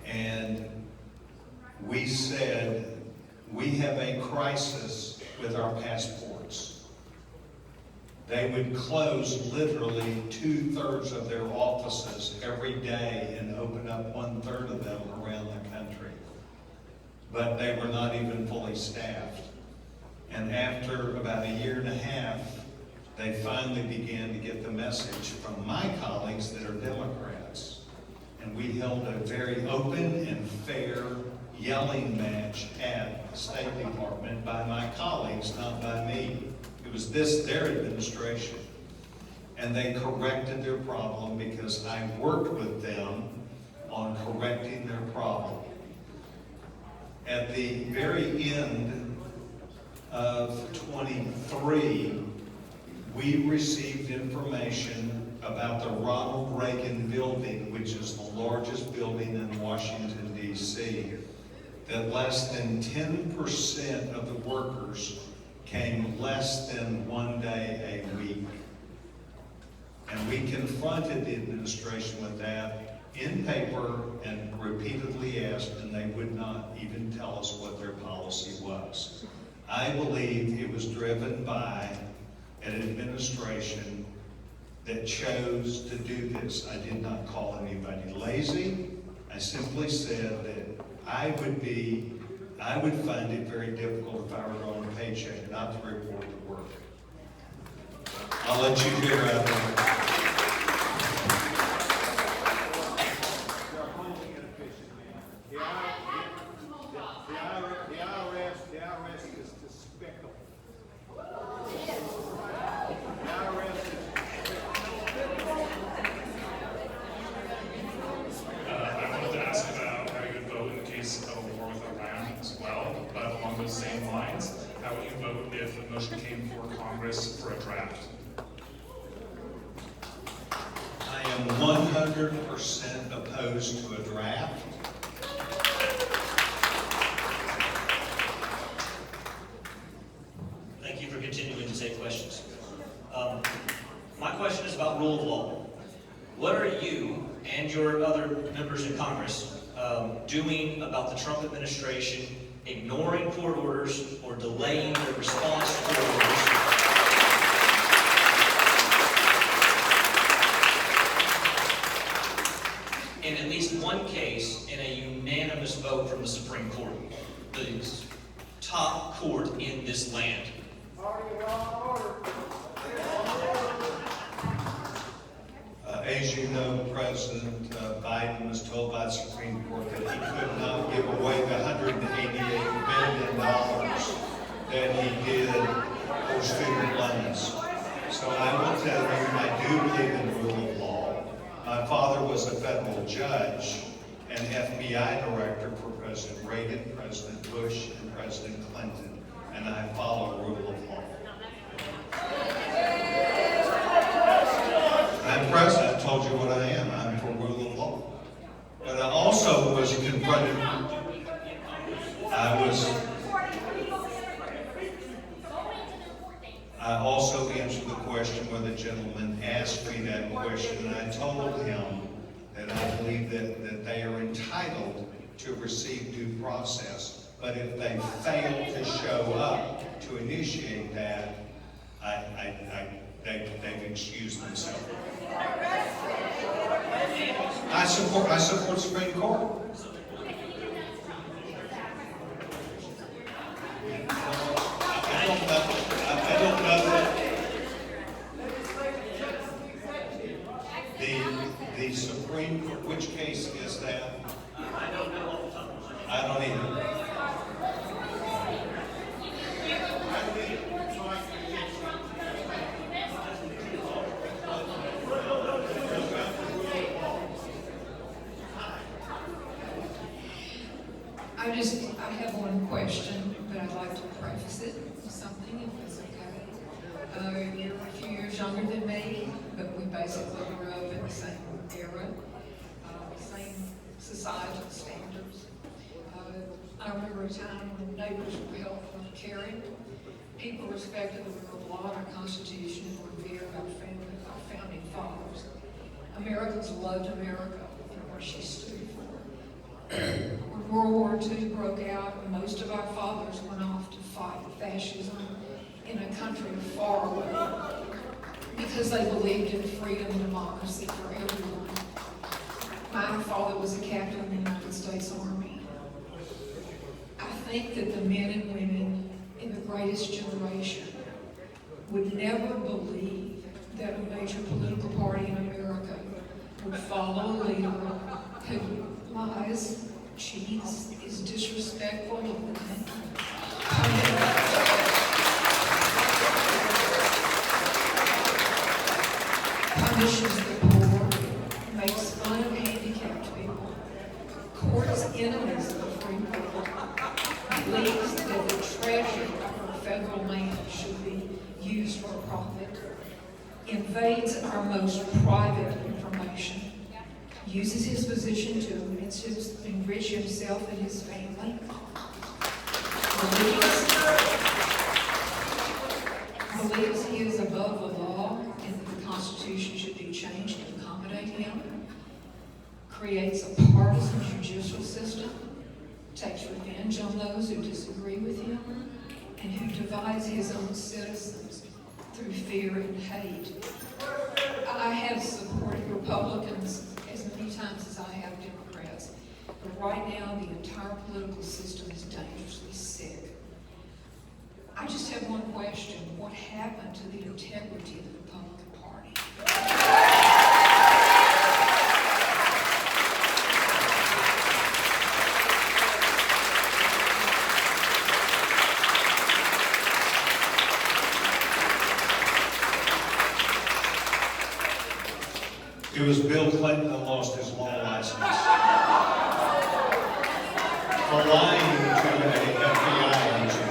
and we said, we have a crisis with our passports. They would close literally 2/3 of their offices every day and open up 1/3 of them around the country. But they were not even fully staffed. And after about a year and a half, they finally began to get the message from my colleagues that are Democrats. And we held a very open and fair yelling match at the State Department by my colleagues, not by me. It was their administration. And they corrected their problem because I worked with them on correcting their problem. At the very end of 23, we received information about the Ronald Reagan building, which is the largest building in Washington, D.C., that less than 10% of the workers came less than 1 day a week. And we confronted the administration with that in paper and repeatedly asked, and they would not even tell us what their policy was. I believe it was driven by an administration that chose to do this. I did not call anybody lazy. I simply said that I would find it very difficult if I were on a paycheck not to report to work. I'll let you hear out there. The IRS is despicable. I wanted to ask about how you would vote in the case of a war with Iran as well, but along those same lines, how would you vote if a motion came before Congress for a draft? I am 100% opposed to a draft. Thank you for continuing to take questions. My question is about rule of law. What are you and your other members in Congress doing about the Trump administration ignoring court orders or delaying their response to court orders? In at least one case, in a unanimous vote from the Supreme Court, the top court in this land. As you know, President Biden was told by the Supreme Court that he could not give away the $188 billion that he did for student loans. So I will tell you, I do believe in the rule of law. My father was a federal judge and FBI director for President Reagan, President Bush, and President Clinton, and I follow rule of law. I'm president, I told you what I am. I'm for rule of law. But I also was confronted. I also answered the question where the gentleman asked me that question, and I told him that I believe that they are entitled to receive due process. But if they fail to show up to initiate that, they've excused themselves. I support Supreme Court. I don't know that the Supreme Court, which case is that? I don't know off the top of my head. I don't either. I have one question, but I'd like to preface it with something, if that's okay. You're a few years younger than me, but we basically grew up in the same era, same societal standards. I remember a time when neighbors were helpful and caring. People respected the rule of law and our Constitution and revered our founding fathers. Americans loved America and what she stood for. When World War II broke out, most of our fathers went off to fight fascism in a country far away. because they believed in freedom and democracy for everyone. My father was a captain in the United States Army. I think that the men and women in the greatest generation would never believe that a major political party in America would follow a leader who lies, cheats, is disrespectful of women, punishes the poor, makes fun of handicapped people, courts enemies of the free world, believes that the treasure of federal land should be used for profit, invades our most private information, uses his position to enrich himself and his family, believes he is above the law and that the Constitution should be changed to accommodate him, creates a partisan judicial system, takes revenge on those who disagree with him, and who divides his own citizens through fear and hate. I have supported Republicans as many times as I have Democrats, but right now the entire political system is dangerously sick. I just have one question. What happened to the integrity of the Republican Party? It was Bill Clinton that lost his law license for lying to an FBI agent.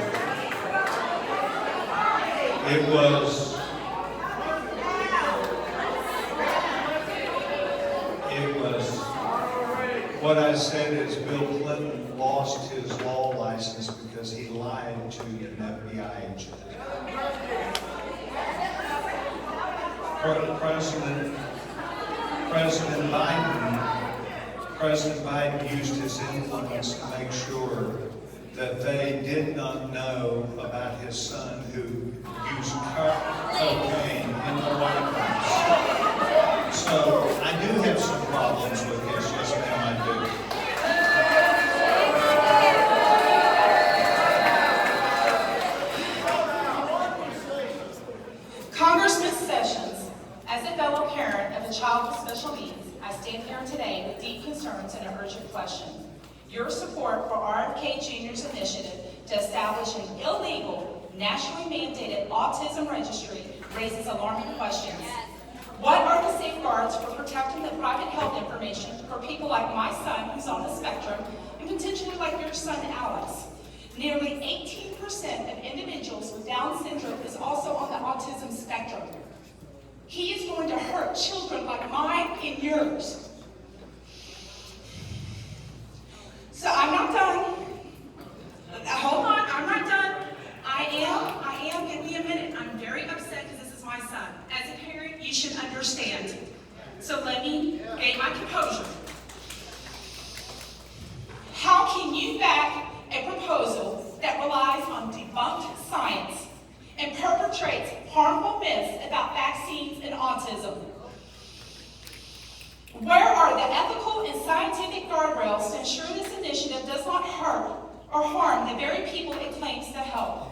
What I said is Bill Clinton lost his law license because he lied to an FBI agent. President Biden used his influence to make sure that they did not know about his son who used cocaine in the White House. So I do have some problems with this. Yes, ma'am, I do. Congressman Sessions, as a fellow parent of a child with special needs, I stand here today with deep concerns and an urgent question. Your support for RFK Jr.'s initiative to establish an illegal, nationally mandated autism registry raises alarming questions. What are the safeguards for protecting the private health information for people like my son, who's on the spectrum, and potentially like your son, Alex? Nearly 18% of individuals with Down syndrome is also on the autism spectrum. He is going to hurt children like mine and yours. So I'm not done. Hold on, I'm not done. I am, give me a minute. I'm very upset because this is my son. As a parent, you should understand. So let me gain my composure. How can you back a proposal that relies on debunked science and perpetrates harmful myths about vaccines and autism? Where are the ethical and scientific guardrails to ensure this initiative does not hurt or harm the very people it claims to help?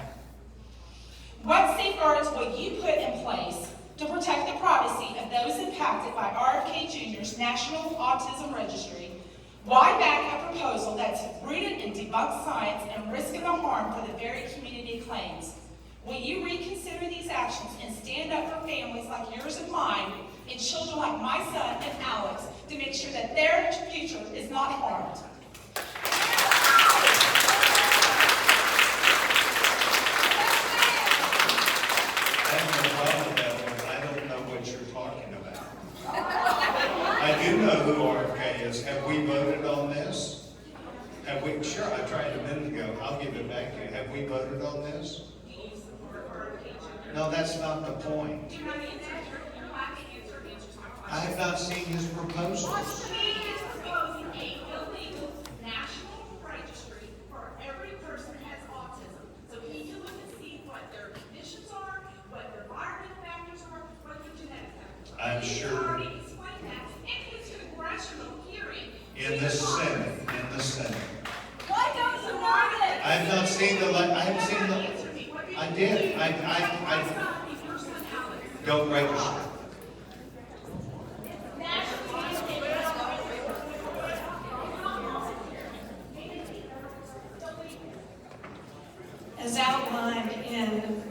What safeguards will you put in place to protect the privacy of those impacted by RFK Jr.'s National Autism Registry? Why back a proposal that's rooted in debunked science and risking the harm for the very community it claims? Will you reconsider these actions and stand up for families like yours and mine and children like my son and Alex to make sure that their future is not harmed? I have no problem with that, but I don't know what you're talking about. I do know who RFK is. Have we voted on this? Have we? Sure, I tried a minute ago. I'll give it back to you. Have we voted on this? No, that's not the point. I have not seen his proposals. He is proposing a illegal national registry for every person that has autism. So he can look and see what their conditions are, what their environmental factors are, what the In the Senate, in the Senate. Why don't you want it? I have not seen I haven't seen I did, don't register. As outlined in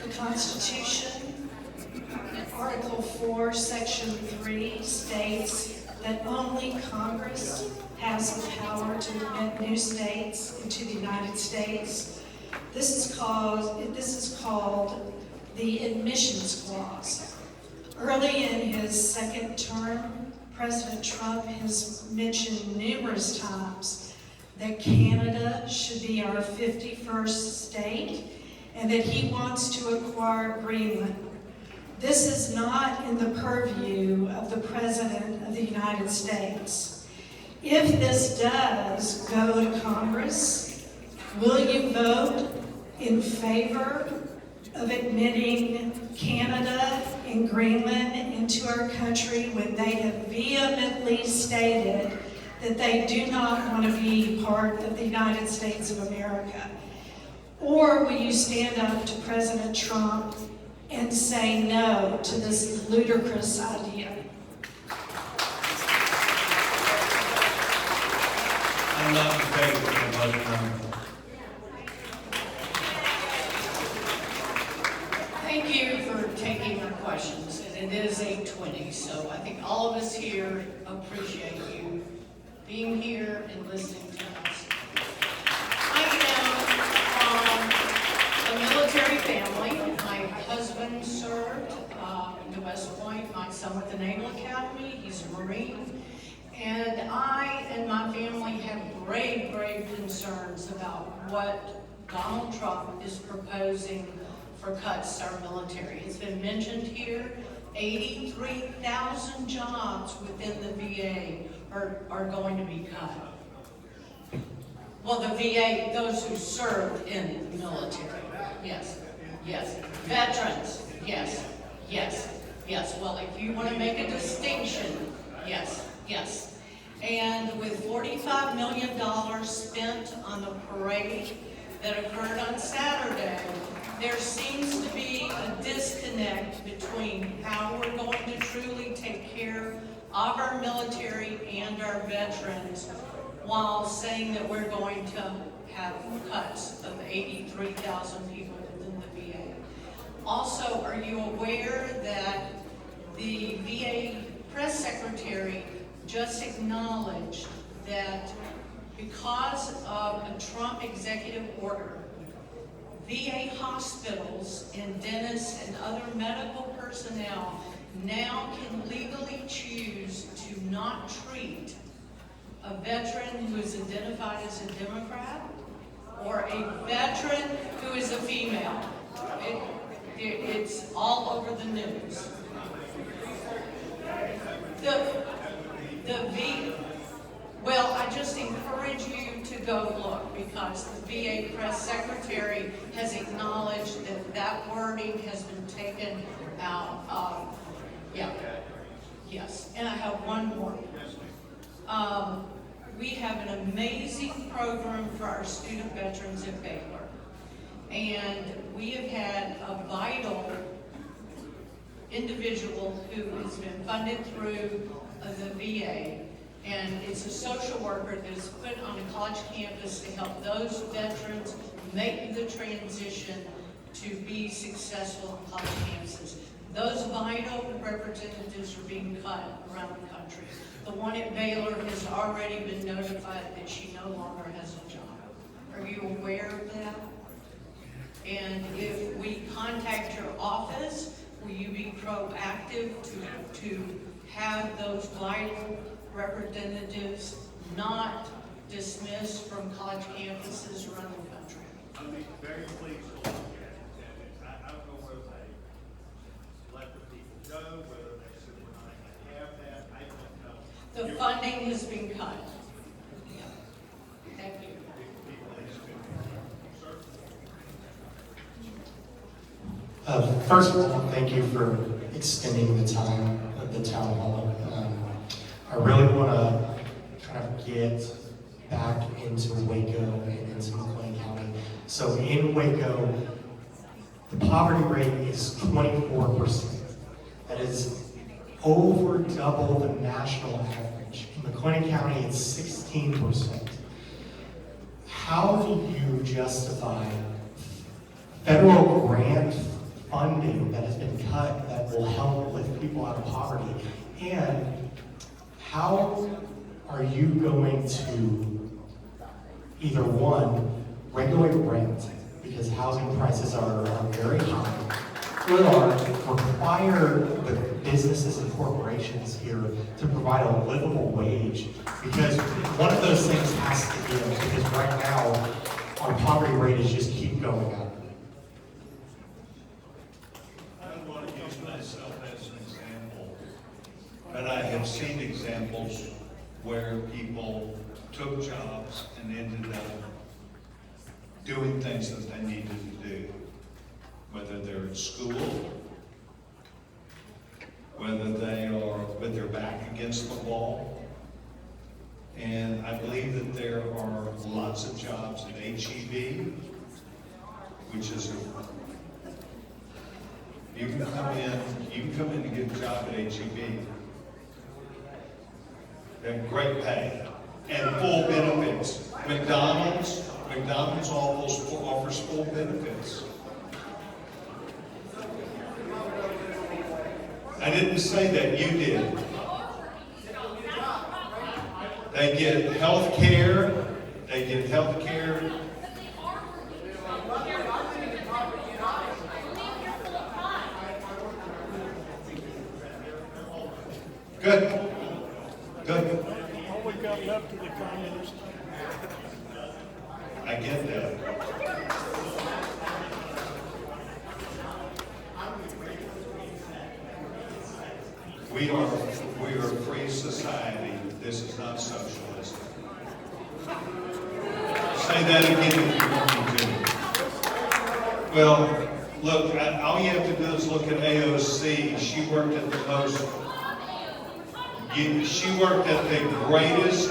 the Constitution, Article 4, Section 3 states that only Congress has the power to admit new states into the United States. This is called the Admissions Clause. Early in his second term, President Trump has mentioned numerous times that Canada should be our 51st state and that he wants to acquire Greenland. This is not in the purview of the President of the United States. If this does go to Congress, will you vote in favor of admitting Canada and Greenland into our country when they have vehemently stated that they do not want to be part of the United States of America? Or will you stand up to President Trump and say no to this ludicrous idea? I'm not in favor of the budget number. Thank you for taking our questions, and it is 8:20, so I think all of us here appreciate you being here and listening to us. I am from a military family. My husband served in West Point, my son with the Naval Academy, he's a Marine. And I and my family have grave, grave concerns about what Donald Trump is proposing for cuts to our military. It's been mentioned here, 83,000 jobs within the VA are going to be cut. Well, the VA, those who served in the military, yes, yes. Veterans, yes, yes, yes. Well, if you want to make a distinction, yes, yes. And with $45 million spent on the parade that occurred on Saturday, there seems to be a disconnect between how we're going to truly take care of our military and our veterans while saying that we're going to have cuts of 83,000 people within the VA. Also, are you aware that the VA press secretary just acknowledged that because of a Trump executive order, VA hospitals and dentists and other medical personnel now can legally choose to not treat a veteran who is identified as a Democrat or a veteran who is a female. It's all over the news. Well, I just encourage you to go look because the VA press secretary has acknowledged that that wording has been taken out of, yes. And I have one more. We have an amazing program for our student veterans at Baylor. And we have had a vital individual who has been funded through the VA, and it's a social worker that is put on a college campus to help those veterans make the transition to be successful on college campuses. Those vital representatives are being cut around the country. The one at Baylor has already been notified that she no longer has a job. Are you aware of that? And if we contact your office, will you be proactive to have those vital representatives not dismissed from college campuses around the country? I'll be very pleased to look at it. I don't know whether they let the people go, whether they said we're not going to have that. I don't know. The funding has been cut. Thank you. First of all, thank you for extending the time of the town hall. I really want to kind of get back into Waco and into McLennan County. So in Waco, the poverty rate is 24%. That is over double the national average. In McLennan County, it's 16%. How do you justify federal grant funding that has been cut that will help lift people out of poverty? And how are you going to either one, regulate rent, because housing prices are very high, or require the businesses and corporations here to provide a livable wage? Because one of those things has to give, because right now, our poverty rate is just keep going up. I don't want to use myself as an example, but I have seen examples where people took jobs and ended up doing things that they needed to do, whether they're at school, whether they are with their back against the wall. And I believe that there are lots of jobs at HEB, which is you can come in and get a job at HEB. They have great pay and full benefits. McDonald's offers full benefits. I didn't say that, you did. They get health care. Good. All we got left of the communists. I get that. We are a free society. This is not socialist. Say that again if you want me to. Well, look, all you have to do is look at AOC. She worked at the greatest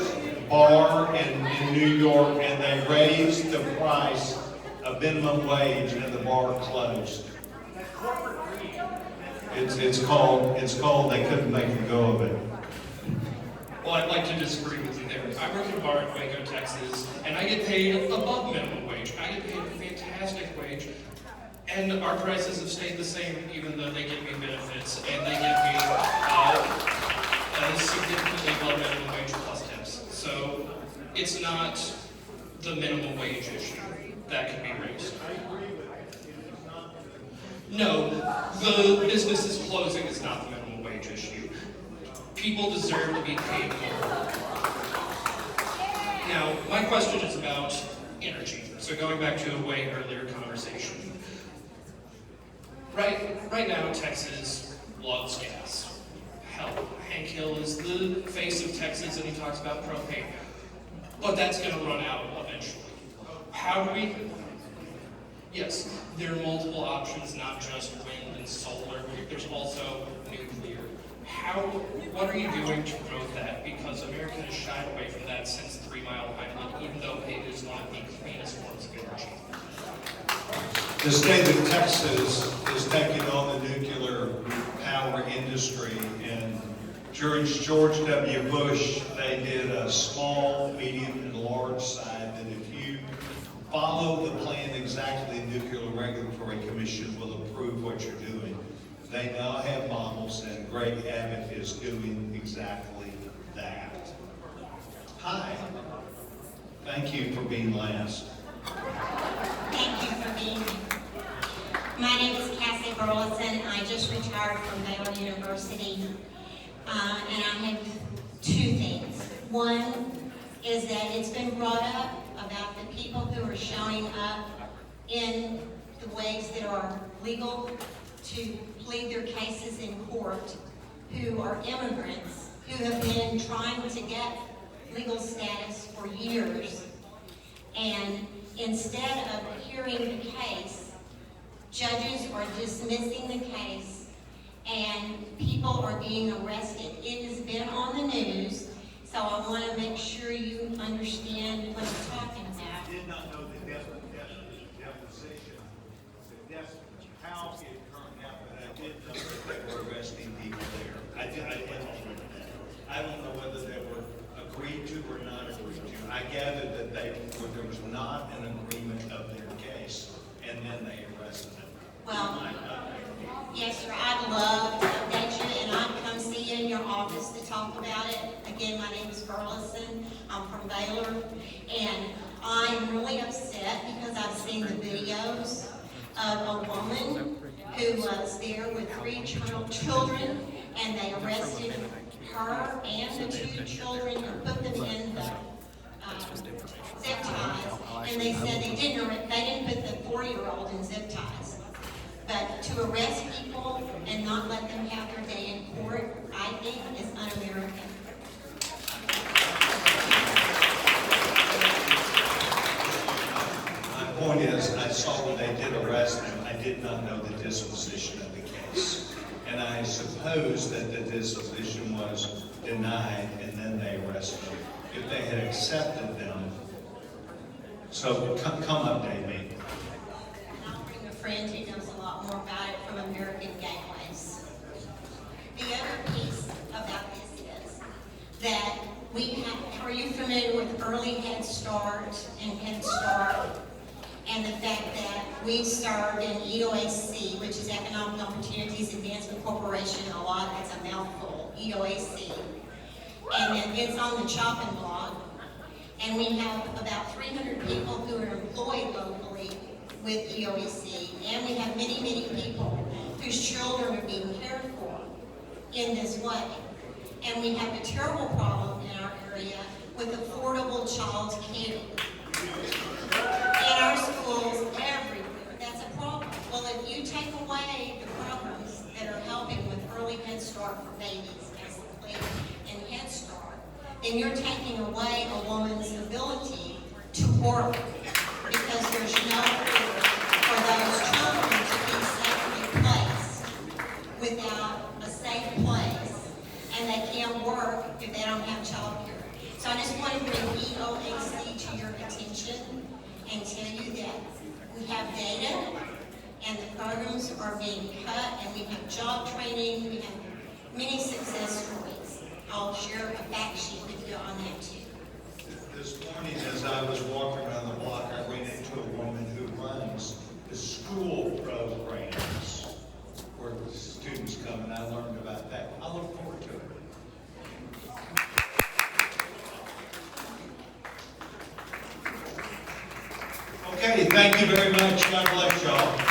bar in New York, and they raised the price of minimum wage, and the bar closed. It's called they couldn't make a go of it. Well, I'd like to disagree with you there. I work in a bar in Waco, Texas, and I get paid above minimum wage. I get paid a fantastic wage, and our prices have stayed the same, even though they give me benefits, and they give me significantly below minimum wage plus tips. So it's not the minimum wage issue that can be raised. No, the businesses closing is not the minimum wage issue. People deserve to be paid more. Now, my question is about energy. So going back to a way earlier conversation. Right now, Texas loves gas. Hell, Hank Hill is the face of Texas, and he talks about propane. But that's going to run out eventually. How do we? Yes, there are multiple options, not just wind and solar. There's also nuclear. What are you doing to promote that? Because America has shied away from that since 3 Mile Island, even though it is one of the cleanest forms of energy. The state of Texas is taking on the nuclear power industry, and during George W. Bush, they did a small, medium, and large side that if you follow the plan exactly, the Nuclear Regulatory Commission will approve what you're doing. They now have models, and Greg Abbott is doing exactly that. Hi. Thank you for being last. Thank you for being here. My name is Cassie Burleson. I just retired from Mayoral University, and I have 2 things. One is that it's been brought up about the people who are showing up in the ways that are legal to plead their cases in court, who are immigrants, who have been trying to get legal status for years, and instead of hearing the case, judges are dismissing the case and people are being arrested. It has been on the news So I want to make sure you understand what I'm talking I about. did not know the deposition, how it turned out, but I did know that they were arresting people there. I don't know whether they were agreed to or not agreed to. I gathered that there was not an agreement of their case, and then they arrested them. Well, yes, sir, I'd love to update you, and I'd come see you in your office to talk about it. Again, my name is Burleson. I'm from Baylor, and I'm really upset because I've seen the videos of a woman who was there with 3 children, and they arrested her and the 2 children and put them in the zip ties, and they said they didn't put the 4-year-old in zip ties. But to arrest people and not let them have their day in court, I think is un-American. My point is, I saw when they did arrest them, I did not know the disposition of the case. And I suppose that the disposition was denied and then they arrested them. If they had accepted them, so come update me. And I'll bring a friend who knows a lot more about it from American Gateways. The other piece about this is that we have, are you familiar with Early Head Start and Head Start? And the fact that we serve in EOAC, which is Economic Opportunities Advancement Corporation, a lot, it's a mouthful, EOAC. And then it's on the chopping block. And we have about 300 people who are employed locally with EOAC. And we have many, many people whose children are being cared for in this way. And we have a terrible problem in our area with affordable child care. In our schools, everywhere, that's a problem. Well, if you take away the programs that are helping with Early Head Start for babies, basically, and Head Start, then you're taking away a woman's ability to work because there's no room for those children to be safely placed without a safe place, and they can't work if they don't have child care. So I just want to bring EOAC to your attention and tell you that we have data and the programs are being cut, and we have job training, we have many success stories. I'll share a fact sheet with you on that too. This morning, as I was walking around the block, I ran into a woman who runs the school programs where the students come, and I learned about that. I look forward to it. Okay, thank you very much. God bless y'all.